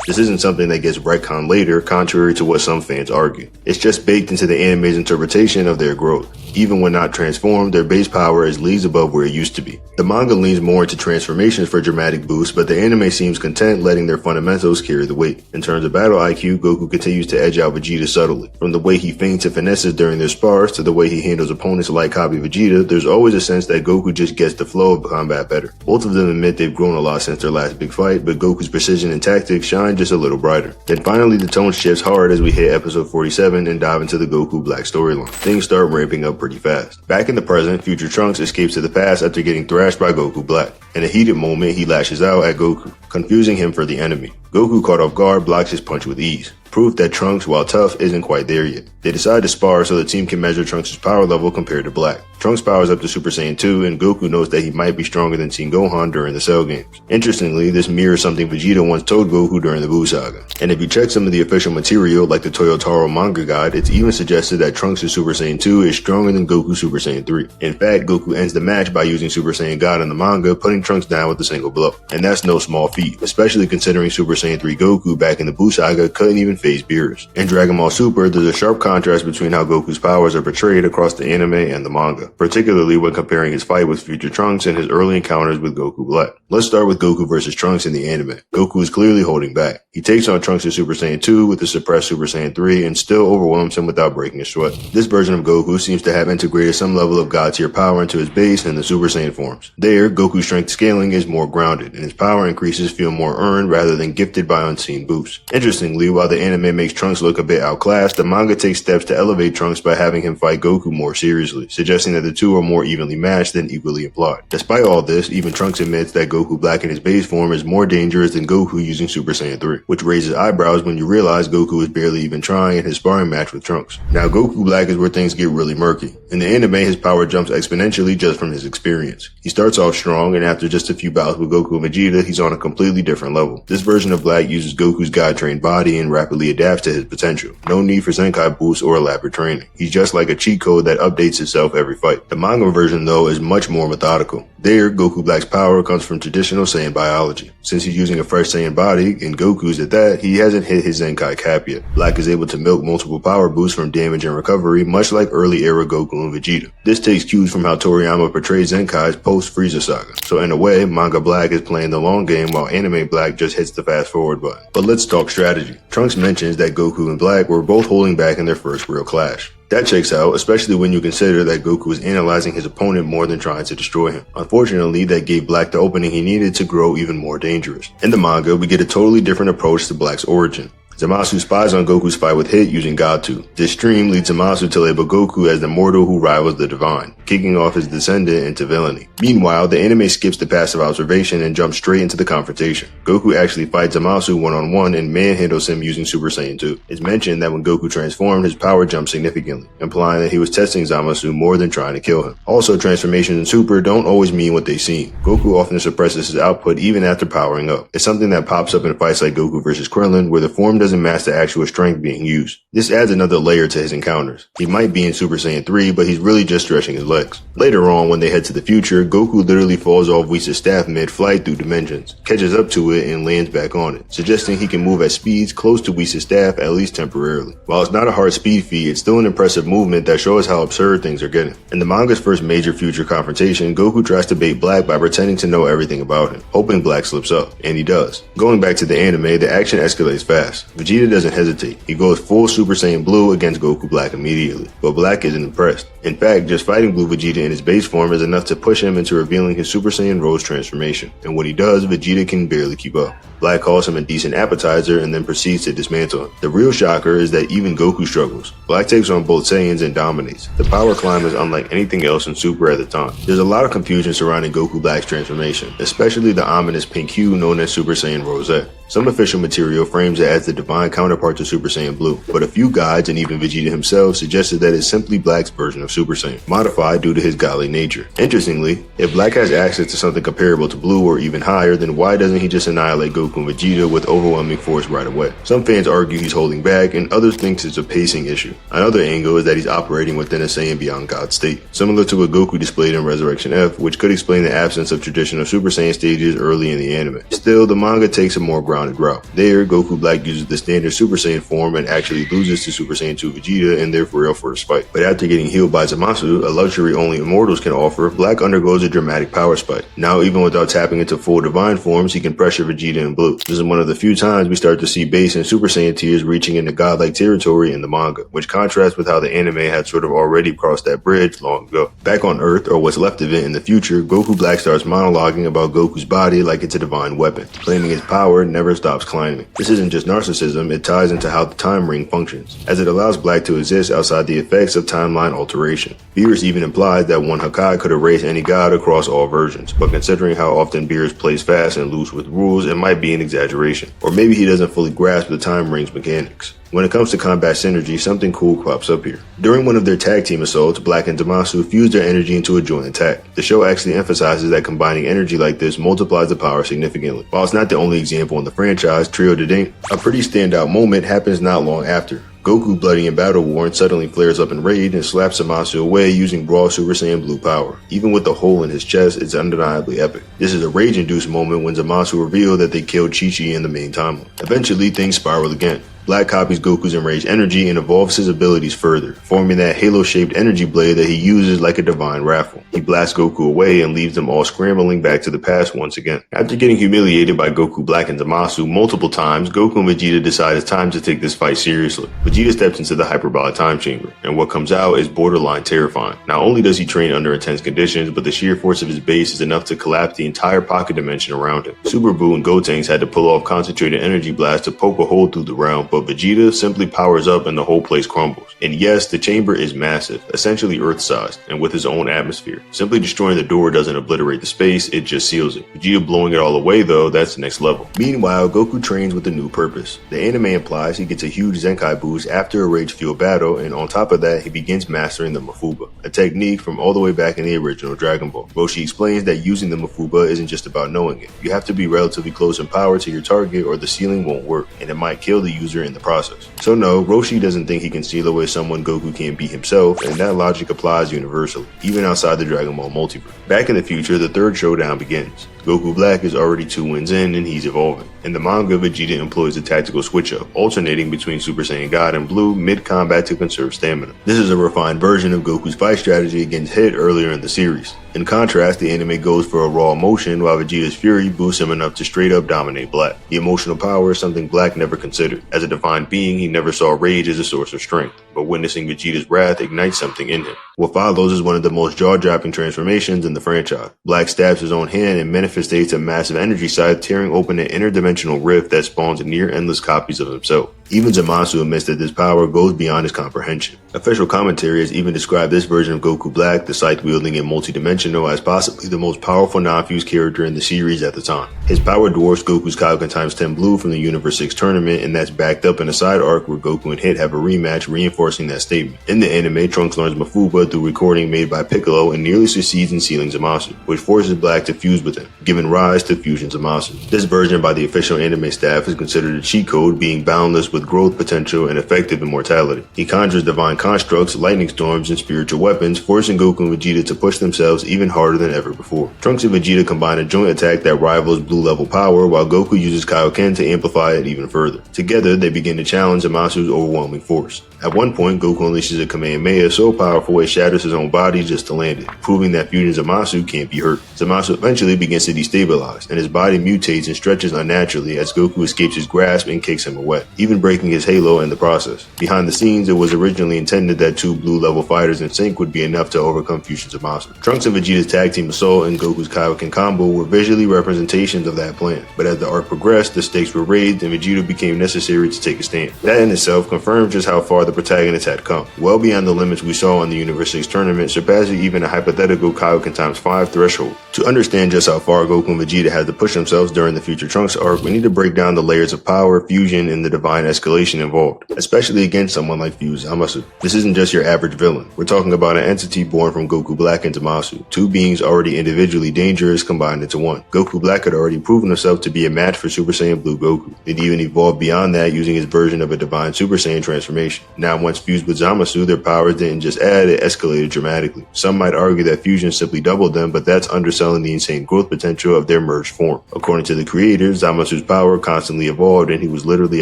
This isn't something that gets retconned later, contrary to what some fans argue. It's just baked into the anime's interpretation of their growth. Even when not transformed, their base power is leagues above where it used to be. The manga leans more into transformations for dramatic boosts, but the anime seems content letting their fundamentals carry the weight. In terms of battle IQ, Goku continues to edge out Vegeta subtly. From the way he feints and finesses during their spars to the way he handles opponents like Copy Vegeta, there's always a sense that Goku just gets the flow of combat better. Both of them admit they've grown a lot since their last big fight, but Goku's precision and tactics shine just a little brighter. Then finally the tone shifts hard as we hit episode 47 and dive into the Goku Black storyline. Things start ramping up pretty fast. Back in the present, future Trunks escapes to the past after getting thrashed by Goku Black. In a heated moment, he lashes out at Goku, confusing him for the enemy. Goku, caught off guard, blocks his punch with ease. Proof that Trunks, while tough, isn't quite there yet. They decide to spar so the team can measure Trunks' power level compared to Black. Trunks powers up to Super Saiyan 2, and Goku knows that he might be stronger than Team Gohan during the Cell games. Interestingly, this mirrors something Vegeta once told Goku during the Buu Saga. And if you check some of the official material, like the Toyotaro manga guide, it's even suggested that Trunks' Super Saiyan 2 is stronger than Goku's Super Saiyan 3. In fact, Goku ends the match by using Super Saiyan God in the manga, putting Trunks down with a single blow. And that's no small feat, especially considering Super Saiyan 3 Goku back in the Buu Saga couldn't even face Beerus. In Dragon Ball Super, there's a sharp contrast between how Goku's powers are portrayed across the anime and the manga, particularly when comparing his fight with future Trunks and his early encounters with Goku Black. Let's start with Goku versus Trunks in the anime. Goku is clearly holding back. He takes on Trunks' Super Saiyan 2 with the suppressed Super Saiyan 3 and still overwhelms him without breaking a sweat. This version of Goku seems to have integrated some level of God tier power into his base and the Super Saiyan forms. There, Goku's strength scaling is more grounded, and his power increases feel more earned rather than gifted by unseen boosts. Interestingly, while the anime makes Trunks look a bit outclassed, the manga takes steps to elevate Trunks by having him fight Goku more seriously, suggesting that the two are more evenly matched than equally implied. Despite all this, even Trunks admits that Goku Black in his base form is more dangerous than Goku using Super Saiyan 3, which raises eyebrows when you realize Goku is barely even trying in his sparring match with Trunks. Now Goku Black is where things get really murky. In the anime, his power jumps exponentially just from his experience. He starts off strong, and after just a few bouts with Goku and Vegeta, he's on a completely different level. This version of Black uses Goku's God-trained body and rapidly adapts to his potential. No need for Zenkai boosts or elaborate training. He's just like a cheat code that updates itself every fight. The manga version, though, is much more methodical. There, Goku Black's power comes from traditional Saiyan biology. Since he's using a fresh Saiyan body, and Goku's at that, he hasn't hit his Zenkai cap yet. Black is able to milk multiple power boosts from damage and recovery, much like early era Goku and Vegeta. This takes cues from how Toriyama portrays Zenkai's post-Frieza saga. So in a way, manga Black is playing the long game while anime Black just hits the fast forward button. But let's talk strategy. Trunks mentions that Goku and Black were both holding back in their first real clash. That checks out, especially when you consider that Goku was analyzing his opponent more than trying to destroy him. Unfortunately, that gave Black the opening he needed to grow even more dangerous. In the manga, we get a totally different approach to Black's origin. Zamasu spies on Goku's fight with Hit using Godtu. This stream leads Zamasu to label Goku as the mortal who rivals the divine, kicking off his descendant into villainy. Meanwhile, the anime skips the passive observation and jumps straight into the confrontation. Goku actually fights Zamasu one-on-one and manhandles him using Super Saiyan 2. It's mentioned that when Goku transformed, his power jumped significantly, implying that he was testing Zamasu more than trying to kill him. Also, transformations in Super don't always mean what they seem. Goku often suppresses his output even after powering up. It's something that pops up in fights like Goku vs. Krillin, where the form doesn't match the actual strength being used. This adds another layer to his encounters. He might be in Super Saiyan 3, but he's really just stretching his legs. Later on, when they head to the future, Goku literally falls off Whis' staff mid-flight through dimensions, catches up to it, and lands back on it, suggesting he can move at speeds close to Whis' staff at least temporarily. While it's not a hard speed feat, it's still an impressive movement that shows how absurd things are getting. In the manga's first major future confrontation, Goku tries to bait Black by pretending to know everything about him, hoping Black slips up, and he does. Going back to the anime, the action escalates fast. Vegeta doesn't hesitate. He goes full Super Saiyan Blue against Goku Black immediately, but Black isn't impressed. In fact, just fighting Blue Vegeta in his base form is enough to push him into revealing his Super Saiyan Rose transformation, and when he does, Vegeta can barely keep up. Black calls him a decent appetizer and then proceeds to dismantle him. The real shocker is that even Goku struggles. Black takes on both Saiyans and dominates. The power climb is unlike anything else in Super at the time. There's a lot of confusion surrounding Goku Black's transformation, especially the ominous pink hue known as Super Saiyan Rosette. Some official material frames it as the divine counterpart to Super Saiyan Blue, but a few guides and even Vegeta himself suggested that it's simply Black's version of Super Saiyan, modified due to his godly nature. Interestingly, if Black has access to something comparable to Blue or even higher, then why doesn't he just annihilate Goku and Vegeta with overwhelming force right away? Some fans argue he's holding back, and others think it's a pacing issue. Another angle is that he's operating within a Saiyan Beyond God state, similar to what Goku displayed in Resurrection F, which could explain the absence of traditional Super Saiyan stages early in the anime. Still, the manga takes a more grounded route. There, Goku Black uses the standard Super Saiyan form and actually loses to Super Saiyan 2 Vegeta and therefore up for a spike. But after getting healed by Zamasu, a luxury only immortals can offer, Black undergoes a dramatic power spike. Now, even without tapping into full divine forms, he can pressure Vegeta and Blue. This is one of the few times we start to see base and Super Saiyan tiers reaching into godlike territory in the manga, which contrasts with how the anime had sort of already crossed that bridge long ago. Back on Earth, or what's left of it in the future, Goku Black starts monologuing about Goku's body like it's a divine weapon, claiming his power never stops climbing. This isn't just narcissism, it ties into how the time ring functions, as it allows Black to exist outside the effects of timeline alteration. Beerus even implies that one Hakai could erase any god across all versions, but considering how often Beerus plays fast and loose with rules, it might be an exaggeration. Or maybe he doesn't fully grasp the time ring's mechanics. When it comes to combat synergy, something cool pops up here. During one of their tag team assaults, Black and Zamasu fuse their energy into a joint attack. The show actually emphasizes that combining energy like this multiplies the power significantly. While it's not the only example in the franchise, Trio de Dink, a pretty standout moment happens not long after. Goku, bloody and battle-worn, suddenly flares up in rage and slaps Zamasu away using raw Super Saiyan Blue power. Even with the hole in his chest, it's undeniably epic. This is a rage-induced moment when Zamasu revealed that they killed Chi-Chi in the main timeline. Eventually, things spiral again. Black copies Goku's enraged energy and evolves his abilities further, forming that halo-shaped energy blade that he uses like a divine raffle. He blasts Goku away and leaves them all scrambling back to the past once again. After getting humiliated by Goku Black and Zamasu multiple times, Goku and Vegeta decide it's time to take this fight seriously. Vegeta steps into the hyperbolic time chamber, and what comes out is borderline terrifying. Not only does he train under intense conditions, but the sheer force of his base is enough to collapse the entire pocket dimension around him. Super Buu and Gotenks had to pull off concentrated energy blasts to poke a hole through the realm, but Vegeta simply powers up and the whole place crumbles. And yes, the chamber is massive, essentially Earth-sized, and with his own atmosphere. Simply destroying the door doesn't obliterate the space, it just seals it. Vegeta blowing it all away though, that's the next level. Meanwhile, Goku trains with a new purpose. The anime implies he gets a huge Zenkai boost after a rage-fueled battle, and on top of that, he begins mastering the Mafuba, a technique from all the way back in the original Dragon Ball. Roshi explains that using the Mafuba isn't just about knowing it. You have to be relatively close in power to your target or the ceiling won't work, and it might kill the user in the process. So no, Roshi doesn't think he can seal away someone Goku can't beat himself, and that logic applies universally, even outside the Dragon Ball multiverse. Back in the future, the third showdown begins. Goku Black is already 2 wins in and he's evolving. In the manga, Vegeta employs a tactical switch-up, alternating between Super Saiyan God and Blue mid-combat to conserve stamina. This is a refined version of Goku's fight strategy against Hit earlier in the series. In contrast, the anime goes for a raw emotion while Vegeta's fury boosts him enough to straight up dominate Black. The emotional power is something Black never considered. As a defined being, he never saw rage as a source of strength, but witnessing Vegeta's wrath ignites something in him. What follows is one of the most jaw-dropping transformations in the franchise. Black stabs his own hand and manifestates a massive energy scythe, tearing open an interdimensional rift that spawns near-endless copies of himself. Even Zamasu admits that this power goes beyond his comprehension. Official commentary has even described this version of Goku Black, the scythe-wielding and multi-dimensional, as possibly the most powerful non-fused character in the series at the time. His power dwarfs Goku's Kaioken x 10 Blue from the Universe 6 tournament, and that's backed up in a side arc where Goku and Hit have a rematch reinforcing that statement. In the anime, Trunks learns Mafuba through recording made by Piccolo and nearly succeeds in sealing Zamasu, which forces Black to fuse with him, giving rise to Fusion Zamasu. This version by the official anime staff is considered a cheat code, being boundless with growth potential and effective immortality. He conjures divine constructs, lightning storms, and spiritual weapons, forcing Goku and Vegeta to push themselves even harder than ever before. Trunks and Vegeta combine a joint attack that rivals blue level power, while Goku uses Kaioken to amplify it even further. Together, they begin to challenge Zamasu's overwhelming force. At one point, Goku unleashes a Kamehameha so powerful it shatters his own body just to land it, proving that Fusion Zamasu can't be hurt. Zamasu eventually begins to destabilize, and his body mutates and stretches unnaturally as Goku escapes his grasp and kicks him away, even breaking his halo in the process. Behind the scenes, it was originally intended that two blue level fighters in sync would be enough to overcome Fusion Zamasu. Trunks and Vegeta's tag team assault and Goku's Kaioken combo were visually representations of that plan, but as the arc progressed, the stakes were raised and Vegeta became necessary to take a stand. That in itself confirmed just how far the protagonists had come, well beyond the limits we saw in the Universe 6 tournament, surpassing even a hypothetical Kaioken x 5 threshold. To understand just how far Goku and Vegeta had to push themselves during the Future Trunks arc, we need to break down the layers of power, fusion, and the divine escalation involved, especially against someone like Fuse Zamasu. This isn't just your average villain. We're talking about an entity born from Goku Black and Zamasu, two beings already individually dangerous combined into one. Goku Black had already proven himself to be a match for Super Saiyan Blue Goku. It even evolved beyond that using his version of a divine Super Saiyan transformation. Now once fused with Zamasu, their powers didn't just add, it escalated dramatically. Some might argue that fusion simply doubled them, but that's underselling the insane growth potential of their merged form. According to the creators, Zamasu's power constantly evolved and he was literally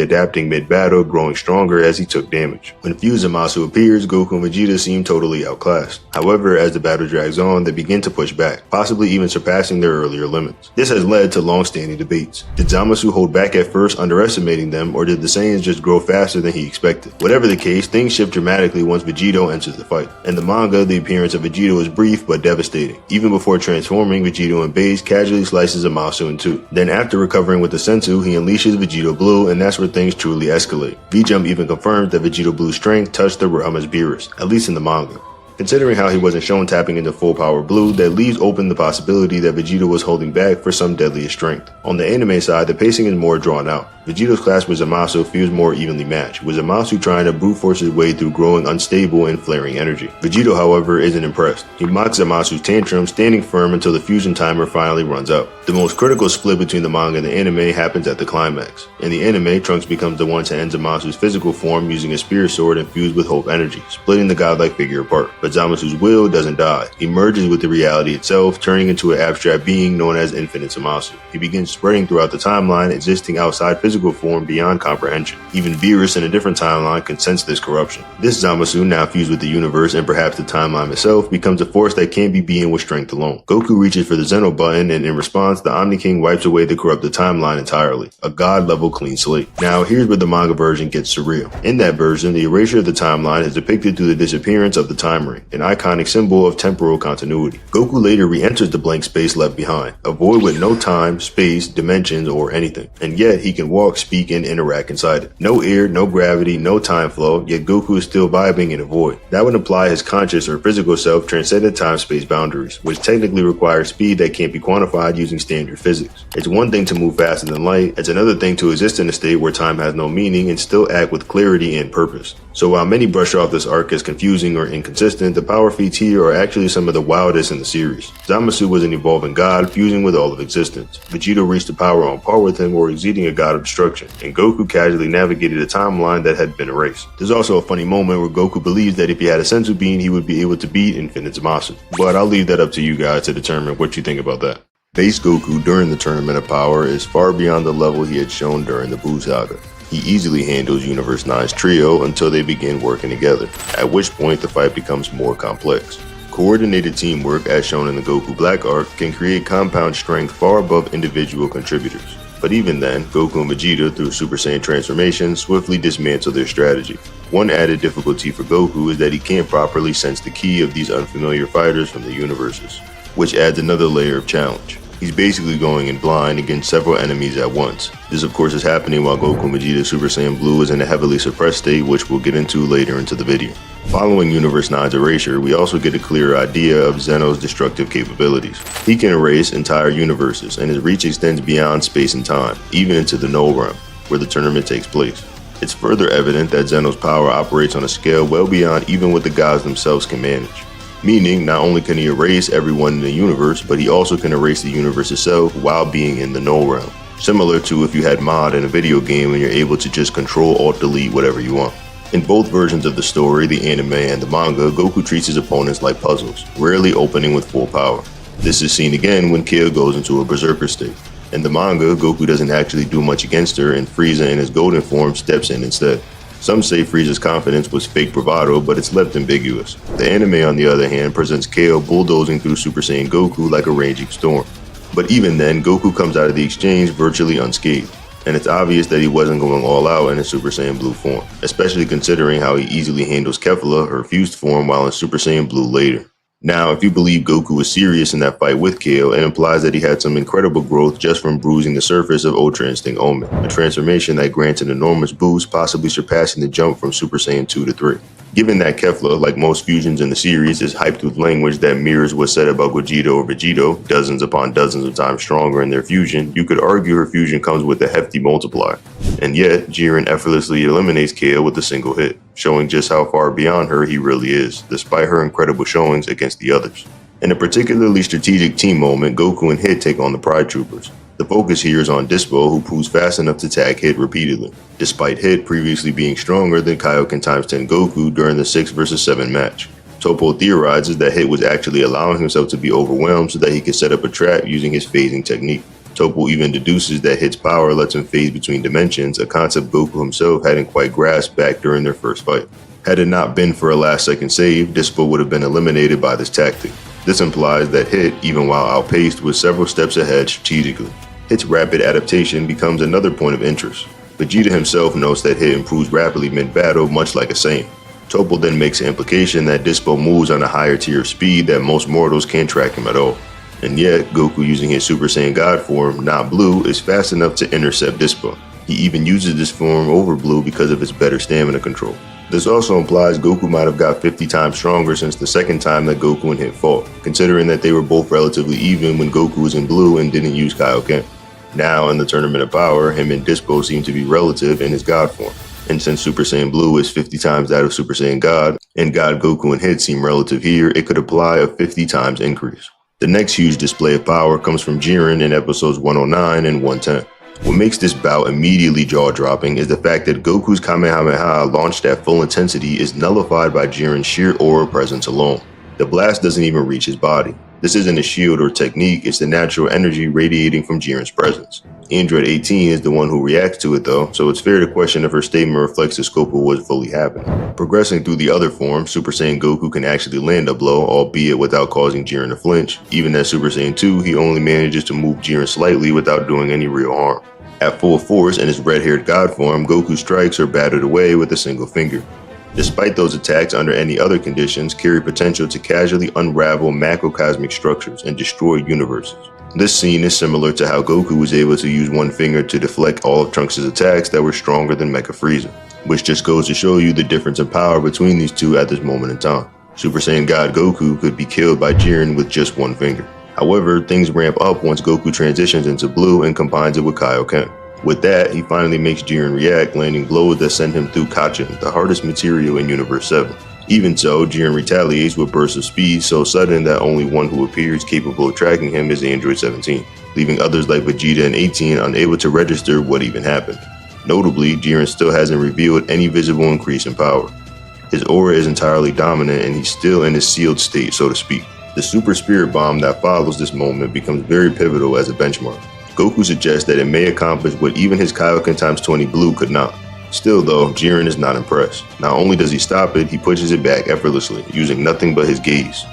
adapting mid-battle, growing stronger as he took damage. When Fused Zamasu appears, Goku and Vegeta seem totally outclassed. However, as the battle drags on, they begin to push back, possibly even surpassing their earlier limits. This has led to long-standing debates. Did Zamasu hold back at first, underestimating them, or did the Saiyans just grow faster than he expected? Whatever the case, things shift dramatically once Vegito enters the fight. In the manga, the appearance of Vegito is brief but devastating. Even before transforming, Vegito in base casually slices Zamasu in two. Then after recovering with the Senzu, he unleashes Vegito Blue, and that's where things truly escalate. V-Jump even confirms that Vegito Blue's strength touched the Rama's Beerus, at least in the manga. Considering how he wasn't shown tapping into full power blue, that leaves open the possibility that Vegeta was holding back for some deadliest strength. On the anime side, the pacing is more drawn out. Vegeto's clash with Zamasu feels more evenly matched, with Zamasu trying to brute force his way through growing unstable and flaring energy. Vegito, however, isn't impressed. He mocks Zamasu's tantrum, standing firm until the fusion timer finally runs out. The most critical split between the manga and the anime happens at the climax. In the anime, Trunks becomes the one to end Zamasu's physical form using a spear sword infused with hope energy, splitting the godlike figure apart. But Zamasu's will doesn't die. He merges with the reality itself, turning into an abstract being known as Infinite Zamasu. He begins spreading throughout the timeline, existing outside physical form beyond comprehension. Even Beerus in a different timeline can sense this corruption. This Zamasu, now fused with the universe and perhaps the timeline itself, becomes a force that can't be beaten with strength alone. Goku reaches for the Zeno button, and in response, the Omni King wipes away the corrupted timeline entirely. A god-level clean slate. Now, here's where the manga version gets surreal. In that version, the erasure of the timeline is depicted through the disappearance of the time ring, an iconic symbol of temporal continuity. Goku later re-enters the blank space left behind, a void with no time, space, dimensions, or anything. And yet, he can walk, speak, and interact inside it. No air, no gravity, no time flow, yet Goku is still vibing in a void. That would imply his conscious or physical self transcended time-space boundaries, which technically requires speed that can't be quantified using standard physics. It's one thing to move faster than light, it's another thing to exist in a state where time has no meaning and still act with clarity and purpose. So while many brush off this arc as confusing or inconsistent, the power feats here are actually some of the wildest in the series. Zamasu was an evolving god, fusing with all of existence. Vegeta reached a power on par with him or exceeding a god of destruction, and Goku casually navigated a timeline that had been erased. There's also a funny moment where Goku believes that if he had a Senzu bean, he would be able to beat Infinite Zamasu. But I'll leave that up to you guys to determine what you think about that. Base Goku during the Tournament of Power is far beyond the level he had shown during the Buu Saga. He easily handles Universe 9's trio until they begin working together, at which point the fight becomes more complex. Coordinated teamwork, as shown in the Goku Black arc, can create compound strength far above individual contributors. But even then, Goku and Vegeta, through Super Saiyan transformation, swiftly dismantle their strategy. One added difficulty for Goku is that he can't properly sense the ki of these unfamiliar fighters from the universes, which adds another layer of challenge. He's basically going in blind against several enemies at once. This of course is happening while Goku Vegeta Super Saiyan Blue is in a heavily suppressed state, which we'll get into later into the video. Following Universe 9's erasure, we also get a clearer idea of Zeno's destructive capabilities. He can erase entire universes, and his reach extends beyond space and time, even into the Null Realm, where the tournament takes place. It's further evident that Zeno's power operates on a scale well beyond even what the gods themselves can manage. Meaning, not only can he erase everyone in the universe, but he also can erase the universe itself while being in the Null Realm. Similar to if you had mod in a video game and you're able to just control alt delete whatever you want. In both versions of the story, the anime and the manga, Goku treats his opponents like puzzles, rarely opening with full power. This is seen again when Kale goes into a berserker state. In the manga, Goku doesn't actually do much against her, and Frieza in his golden form steps in instead. Some say Frieza's confidence was fake bravado, but it's left ambiguous. The anime, on the other hand, presents Kale bulldozing through Super Saiyan Goku like a raging storm. But even then, Goku comes out of the exchange virtually unscathed, and it's obvious that he wasn't going all out in his Super Saiyan Blue form, especially considering how he easily handles Kefla, her fused form, while in Super Saiyan Blue later. Now, if you believe Goku was serious in that fight with Kale, it implies that he had some incredible growth just from bruising the surface of Ultra Instinct Omen, a transformation that grants an enormous boost, possibly surpassing the jump from Super Saiyan 2 to 3. Given that Kefla, like most fusions in the series, is hyped with language that mirrors what's said about Gogeta or Vegito, dozens upon dozens of times stronger in their fusion, you could argue her fusion comes with a hefty multiplier. And yet, Jiren effortlessly eliminates Kale with a single hit, showing just how far beyond her he really is, despite her incredible showings against the others. In a particularly strategic team moment, Goku and Hit take on the Pride Troopers. The focus here is on Dispo, who proves fast enough to tag Hit repeatedly, despite Hit previously being stronger than Kaioken x 10 Goku during the 6 vs 7 match. Toppo theorizes that Hit was actually allowing himself to be overwhelmed so that he could set up a trap using his phasing technique. Toppo even deduces that Hit's power lets him phase between dimensions, a concept Goku himself hadn't quite grasped back during their first fight. Had it not been for a last-second save, Dispo would have been eliminated by this tactic. This implies that Hit, even while outpaced, was several steps ahead strategically. Hit's rapid adaptation becomes another point of interest. Vegeta himself notes that Hit improves rapidly mid-battle, much like a Saiyan. Toppo then makes the implication that Dispo moves on a higher tier of speed that most mortals can't track him at all. And yet, Goku using his Super Saiyan God form, not Blue, is fast enough to intercept Dispo. He even uses this form over Blue because of its better stamina control. This also implies Goku might have got 50 times stronger since the second time that Goku and Hit fought, considering that they were both relatively even when Goku was in Blue and didn't use Kaioken. Now, in the Tournament of Power, him and Dispo seem to be relative in his God form. And since Super Saiyan Blue is 50 times that of Super Saiyan God, and God Goku and Hit seem relative here, it could apply a 50 times increase. The next huge display of power comes from Jiren in episodes 109 and 110. What makes this bout immediately jaw-dropping is the fact that Goku's Kamehameha launched at full intensity is nullified by Jiren's sheer aura presence alone. The blast doesn't even reach his body. This isn't a shield or technique, it's the natural energy radiating from Jiren's presence. Android 18 is the one who reacts to it though, so it's fair to question if her statement reflects the scope of what's fully happening. Progressing through the other forms, Super Saiyan Goku can actually land a blow, albeit without causing Jiren to flinch. Even as Super Saiyan 2, he only manages to move Jiren slightly without doing any real harm. At full force in his red-haired god form, Goku's strikes are battered away with a single finger. Despite those attacks under any other conditions, carry potential to casually unravel macrocosmic structures and destroy universes. This scene is similar to how Goku was able to use one finger to deflect all of Trunks' attacks that were stronger than Mecha Frieza, which just goes to show you the difference in power between these two at this moment in time. Super Saiyan God Goku could be killed by Jiren with just one finger. However, things ramp up once Goku transitions into Blue and combines it with Kaioken. With that, he finally makes Jiren react, landing blows that send him through Kachin, the hardest material in Universe 7. Even so, Jiren retaliates with bursts of speed so sudden that only one who appears capable of tracking him is Android 17, leaving others like Vegeta and 18 unable to register what even happened. Notably, Jiren still hasn't revealed any visible increase in power. His aura is entirely dominant and he's still in his sealed state, so to speak. The Super Spirit Bomb that follows this moment becomes very pivotal as a benchmark. Goku suggests that it may accomplish what even his Kaioken x 20 Blue could not. Still though, Jiren is not impressed. Not only does he stop it, he pushes it back effortlessly, using nothing but his gaze.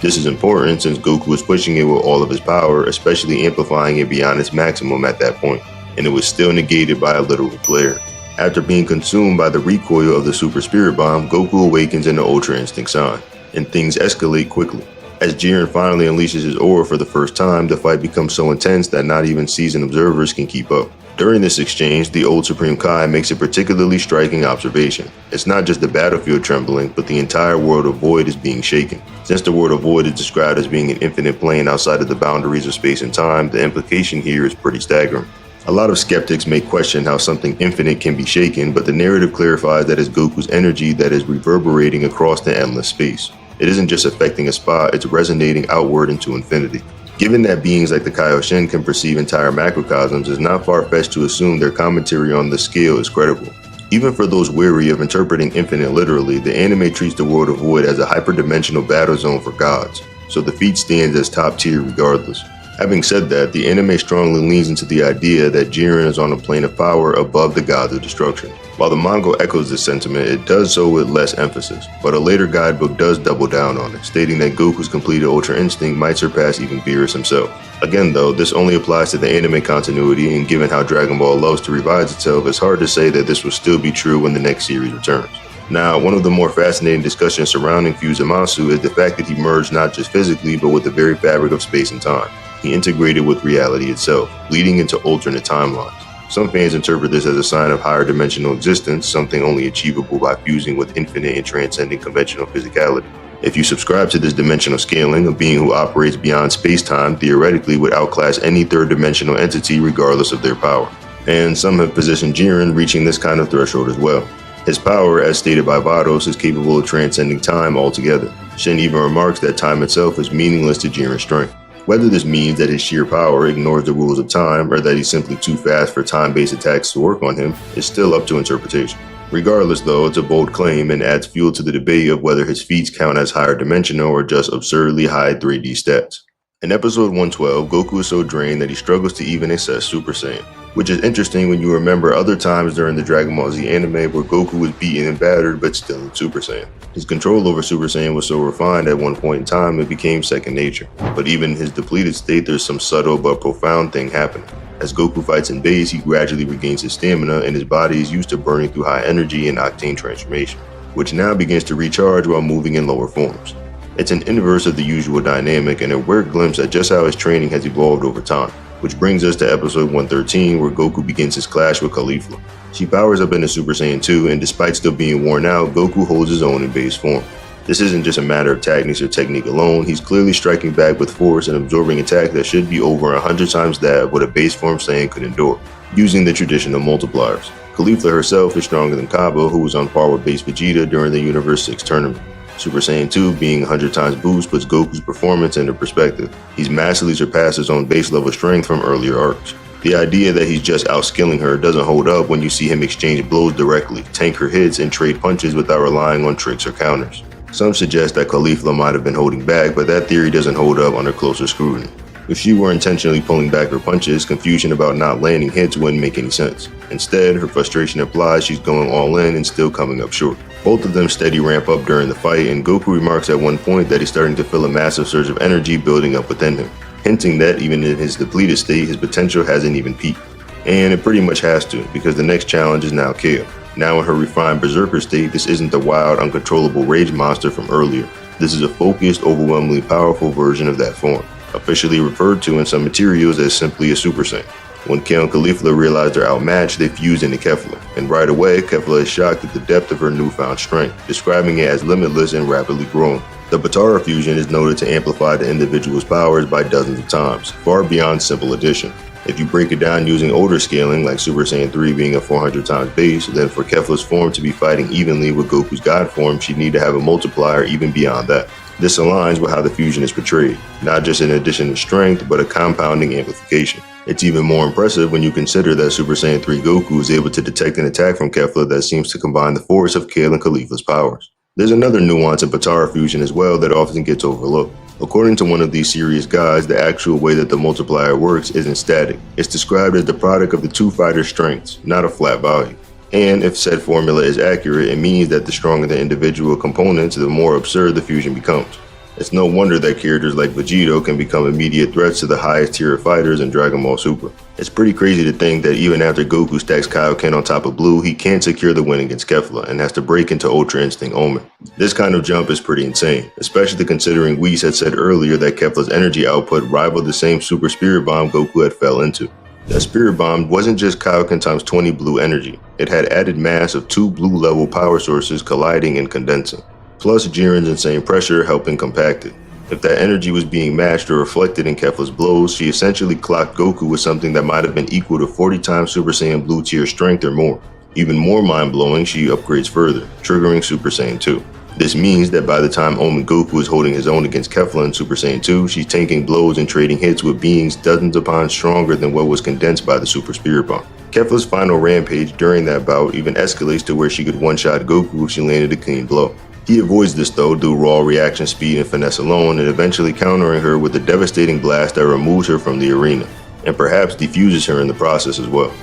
This is important since Goku is pushing it with all of his power, especially amplifying it beyond its maximum at that point, and it was still negated by a literal glare. After being consumed by the recoil of the Super Spirit Bomb, Goku awakens in the Ultra Instinct sign, and things escalate quickly. As Jiren finally unleashes his aura for the first time, the fight becomes so intense that not even seasoned observers can keep up. During this exchange, the old Supreme Kai makes a particularly striking observation. It's not just the battlefield trembling, but the entire world of Void is being shaken. Since the world of Void is described as being an infinite plane outside of the boundaries of space and time, the implication here is pretty staggering. A lot of skeptics may question how something infinite can be shaken, but the narrative clarifies that it's Goku's energy that is reverberating across the endless space. It isn't just affecting a spot, it's resonating outward into infinity. Given that beings like the Kaioshin can perceive entire macrocosms, it's not far-fetched to assume their commentary on the scale is credible. Even for those weary of interpreting infinite literally, the anime treats the world of Void as a hyperdimensional battle zone for gods, so the feat stands as top tier regardless. Having said that, the anime strongly leans into the idea that Jiren is on a plane of power above the gods of destruction. While the manga echoes this sentiment, it does so with less emphasis, but a later guidebook does double down on it, stating that Goku's completed Ultra Instinct might surpass even Beerus himself. Again though, this only applies to the anime continuity, and given how Dragon Ball loves to revise itself, it's hard to say that this will still be true when the next series returns. Now, one of the more fascinating discussions surrounding Fusamasu is the fact that he merged not just physically, but with the very fabric of space and time. He integrated with reality itself, leading into alternate timelines. Some fans interpret this as a sign of higher dimensional existence, something only achievable by fusing with infinite and transcending conventional physicality. If you subscribe to this dimensional scaling, a being who operates beyond space-time theoretically would outclass any third-dimensional entity regardless of their power. And some have positioned Jiren reaching this kind of threshold as well. His power, as stated by Vados, is capable of transcending time altogether. Shin even remarks that time itself is meaningless to Jiren's strength. Whether this means that his sheer power ignores the rules of time or that he's simply too fast for time-based attacks to work on him is still up to interpretation. Regardless though, it's a bold claim and adds fuel to the debate of whether his feats count as higher dimensional or just absurdly high 3D stats. In episode 112, Goku is so drained that he struggles to even access Super Saiyan, which is interesting when you remember other times during the Dragon Ball Z anime where Goku was beaten and battered but still in Super Saiyan. His control over Super Saiyan was so refined at one point in time it became second nature, but even in his depleted state there's some subtle but profound thing happening. As Goku fights in base, he gradually regains his stamina and his body is used to burning through high energy and octane transformation, which now begins to recharge while moving in lower forms. It's an inverse of the usual dynamic and a weird glimpse at just how his training has evolved over time, which brings us to episode 113 where Goku begins his clash with Caulifla. She powers up into Super Saiyan 2 and despite still being worn out, Goku holds his own in base form. This isn't just a matter of tactics or technique alone, he's clearly striking back with force and absorbing attacks that should be over 100 times that of what a base form Saiyan could endure, using the traditional multipliers. Caulifla herself is stronger than Kaba, who was on par with base Vegeta during the Universe 6 tournament. Super Saiyan 2 being 100 times boost puts Goku's performance into perspective. He's massively surpassed his own base level strength from earlier arcs. The idea that he's just outskilling her doesn't hold up when you see him exchange blows directly, tank her hits, and trade punches without relying on tricks or counters. Some suggest that Caulifla might have been holding back, but that theory doesn't hold up under closer scrutiny. If she were intentionally pulling back her punches, confusion about not landing hits wouldn't make any sense. Instead, her frustration implies she's going all in and still coming up short. Both of them steady ramp up during the fight, and Goku remarks at one point that he's starting to feel a massive surge of energy building up within him, hinting that even in his depleted state, his potential hasn't even peaked. And it pretty much has to, because the next challenge is now Kale. Now in her refined berserker state, this isn't the wild, uncontrollable rage monster from earlier. This is a focused, overwhelmingly powerful version of that form, officially referred to in some materials as simply a Super Saiyan. When Kale and Caulifla realize they're outmatched, they fuse into Kefla, and right away, Kefla is shocked at the depth of her newfound strength, describing it as limitless and rapidly growing. The Batara fusion is noted to amplify the individual's powers by dozens of times, far beyond simple addition. If you break it down using older scaling, like Super Saiyan 3 being a 400 times base, then for Kefla's form to be fighting evenly with Goku's God form, she'd need to have a multiplier even beyond that. This aligns with how the fusion is portrayed, not just an addition of strength, but a compounding amplification. It's even more impressive when you consider that Super Saiyan 3 Goku is able to detect an attack from Kefla that seems to combine the force of Kale and Caulifla's powers. There's another nuance in Batara fusion as well that often gets overlooked. According to one of these serious guides, the actual way that the multiplier works isn't static. It's described as the product of the two fighters' strengths, not a flat value. And if said formula is accurate, it means that the stronger the individual components, the more absurd the fusion becomes. It's no wonder that characters like Vegeta can become immediate threats to the highest tier of fighters in Dragon Ball Super. It's pretty crazy to think that even after Goku stacks Kaioken on top of Blue, he can't secure the win against Kefla and has to break into Ultra Instinct Omen. This kind of jump is pretty insane, especially considering Whis had said earlier that Kefla's energy output rivaled the same Super Spirit Bomb Goku had fell into. That Spirit Bomb wasn't just Kaioken times 20 blue energy, it had added mass of 2 blue level power sources colliding and condensing, plus Jiren's insane pressure helping compact it. If that energy was being matched or reflected in Kefla's blows, she essentially clocked Goku with something that might have been equal to 40 times Super Saiyan Blue tier strength or more. Even more mind-blowing, she upgrades further, triggering Super Saiyan 2. This means that by the time Omen Goku is holding his own against Kefla in Super Saiyan 2, she's tanking blows and trading hits with beings dozens upon stronger than what was condensed by the Super Spirit Bomb. Kefla's final rampage during that bout even escalates to where she could one-shot Goku if she landed a clean blow. He avoids this though due raw reaction speed and finesse alone, and eventually countering her with a devastating blast that removes her from the arena, and perhaps defuses her in the process as well.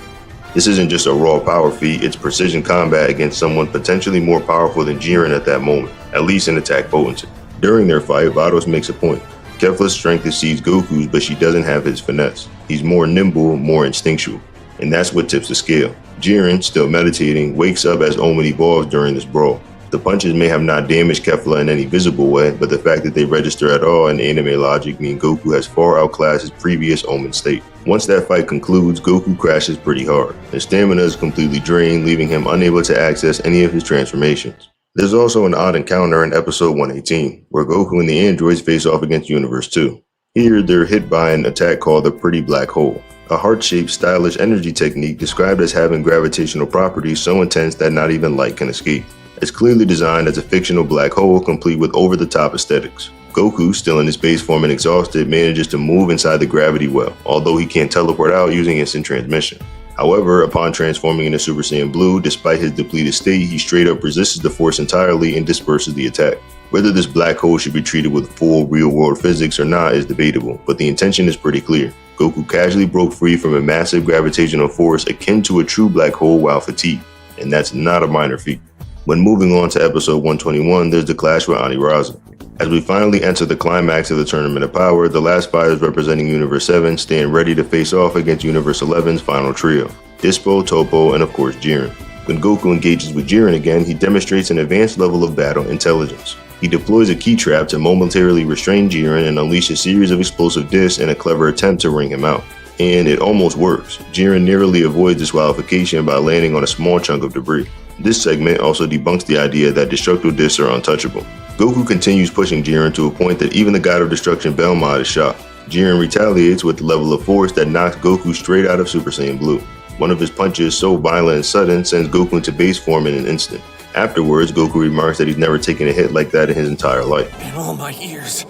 This isn't just a raw power feat, it's precision combat against someone potentially more powerful than Jiren at that moment, at least in attack potency. During their fight, Vados makes a point. Kefla's strength exceeds Goku's, but she doesn't have his finesse. He's more nimble, more instinctual, and that's what tips the scale. Jiren, still meditating, wakes up as Omen evolves during this brawl. The punches may have not damaged Kefla in any visible way, but the fact that they register at all in anime logic mean Goku has far outclassed his previous Omen state. Once that fight concludes, Goku crashes pretty hard. His stamina is completely drained, leaving him unable to access any of his transformations. There's also an odd encounter in episode 118, where Goku and the androids face off against Universe 2. Here, they're hit by an attack called the Pretty Black Hole, a heart-shaped, stylish energy technique described as having gravitational properties so intense that not even light can escape. It's clearly designed as a fictional black hole complete with over-the-top aesthetics. Goku, still in his base form and exhausted, manages to move inside the gravity well, although he can't teleport out using instant transmission. However, upon transforming into Super Saiyan Blue, despite his depleted state, he straight up resists the force entirely and disperses the attack. Whether this black hole should be treated with full real-world physics or not is debatable, but the intention is pretty clear. Goku casually broke free from a massive gravitational force akin to a true black hole while fatigued, and that's not a minor feat. When moving on to episode 121, there's the clash with Aniraza. As we finally enter the climax of the Tournament of Power, the last fighters representing Universe 7 stand ready to face off against Universe 11's final trio, Dispo, Toppo, and of course Jiren. When Goku engages with Jiren again, he demonstrates an advanced level of battle intelligence. He deploys a key trap to momentarily restrain Jiren and unleash a series of explosive discs in a clever attempt to wring him out. And it almost works. Jiren narrowly avoids disqualification by landing on a small chunk of debris. This segment also debunks the idea that destructive discs are untouchable. Goku continues pushing Jiren to a point that even the God of Destruction Belmont is shocked. Jiren retaliates with the level of force that knocks Goku straight out of Super Saiyan Blue. One of his punches, so violent and sudden, sends Goku into base form in an instant. Afterwards, Goku remarks that he's never taken a hit like that in his entire life. In all my years,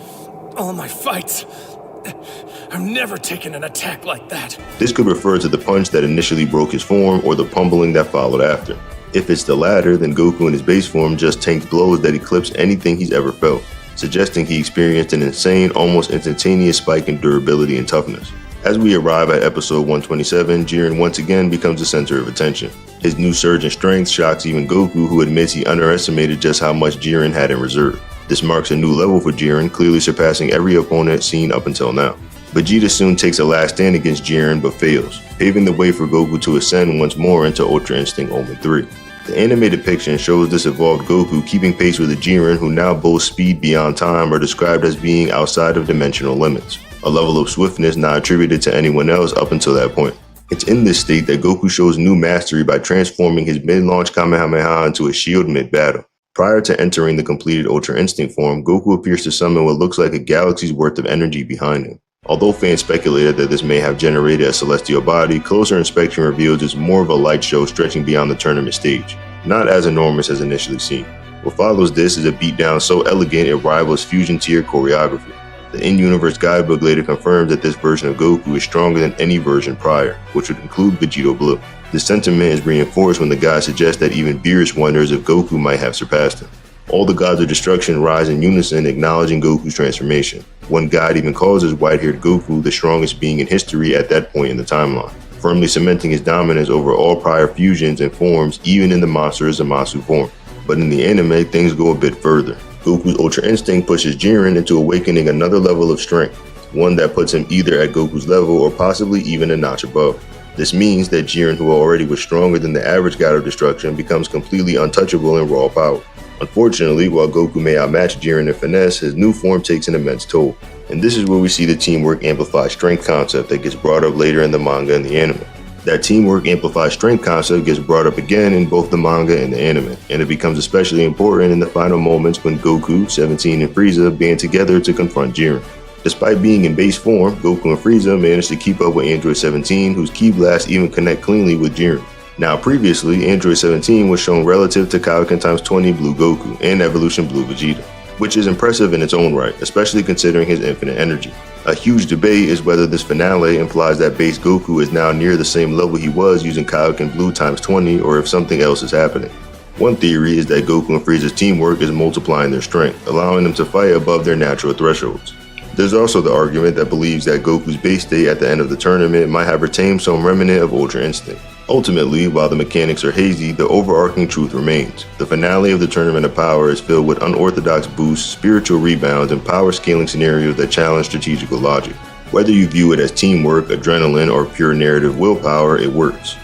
all my fights, I've never taken an attack like that. This could refer to the punch that initially broke his form or the pummeling that followed after. If it's the latter, then Goku in his base form just tanks blows that eclipse anything he's ever felt, suggesting he experienced an insane, almost instantaneous spike in durability and toughness. As we arrive at episode 127, Jiren once again becomes the center of attention. His new surge in strength shocks even Goku, who admits he underestimated just how much Jiren had in reserve. This marks a new level for Jiren, clearly surpassing every opponent seen up until now. Vegeta soon takes a last stand against Jiren but fails, paving the way for Goku to ascend once more into Ultra Instinct Omen 3. The anime depiction shows this evolved Goku keeping pace with a Jiren who now boasts speed beyond time or described as being outside of dimensional limits, a level of swiftness not attributed to anyone else up until that point. It's in this state that Goku shows new mastery by transforming his mid-launch Kamehameha into a shield mid-battle. Prior to entering the completed Ultra Instinct form, Goku appears to summon what looks like a galaxy's worth of energy behind him. Although fans speculated that this may have generated a celestial body, closer inspection reveals it's more of a light show stretching beyond the tournament stage, not as enormous as initially seen. What follows this is a beatdown so elegant it rivals fusion tier choreography. The in-universe guidebook later confirms that this version of Goku is stronger than any version prior, which would include Vegeta Blue. This sentiment is reinforced when the guy suggests that even Beerus wonders if Goku might have surpassed him. All the gods of destruction rise in unison, acknowledging Goku's transformation. One god even calls his white-haired Goku the strongest being in history at that point in the timeline, firmly cementing his dominance over all prior fusions and forms, even in the monster Zamasu form. But in the anime, things go a bit further. Goku's Ultra Instinct pushes Jiren into awakening another level of strength, one that puts him either at Goku's level or possibly even a notch above. This means that Jiren, who already was stronger than the average God of Destruction, becomes completely untouchable in raw power. Unfortunately, while Goku may outmatch Jiren in finesse, his new form takes an immense toll. And this is where we see the teamwork amplified strength concept that gets brought up later in the manga and the anime. That teamwork amplified strength concept gets brought up again in both the manga and the anime, and it becomes especially important in the final moments when Goku, 17, and Frieza band together to confront Jiren. Despite being in base form, Goku and Frieza managed to keep up with Android 17, whose Ki Blasts even connect cleanly with Jiren. Now previously, Android 17 was shown relative to Kaioken x 20 Blue Goku and Evolution Blue Vegeta, which is impressive in its own right, especially considering his infinite energy. A huge debate is whether this finale implies that base Goku is now near the same level he was using Kaioken Blue x 20 or if something else is happening. One theory is that Goku and Frieza's teamwork is multiplying their strength, allowing them to fight above their natural thresholds. There's also the argument that believes that Goku's base state at the end of the tournament might have retained some remnant of Ultra Instinct. Ultimately, while the mechanics are hazy, the overarching truth remains. The finale of the Tournament of Power is filled with unorthodox boosts, spiritual rebounds, and power scaling scenarios that challenge strategical logic. Whether you view it as teamwork, adrenaline, or pure narrative willpower, it works.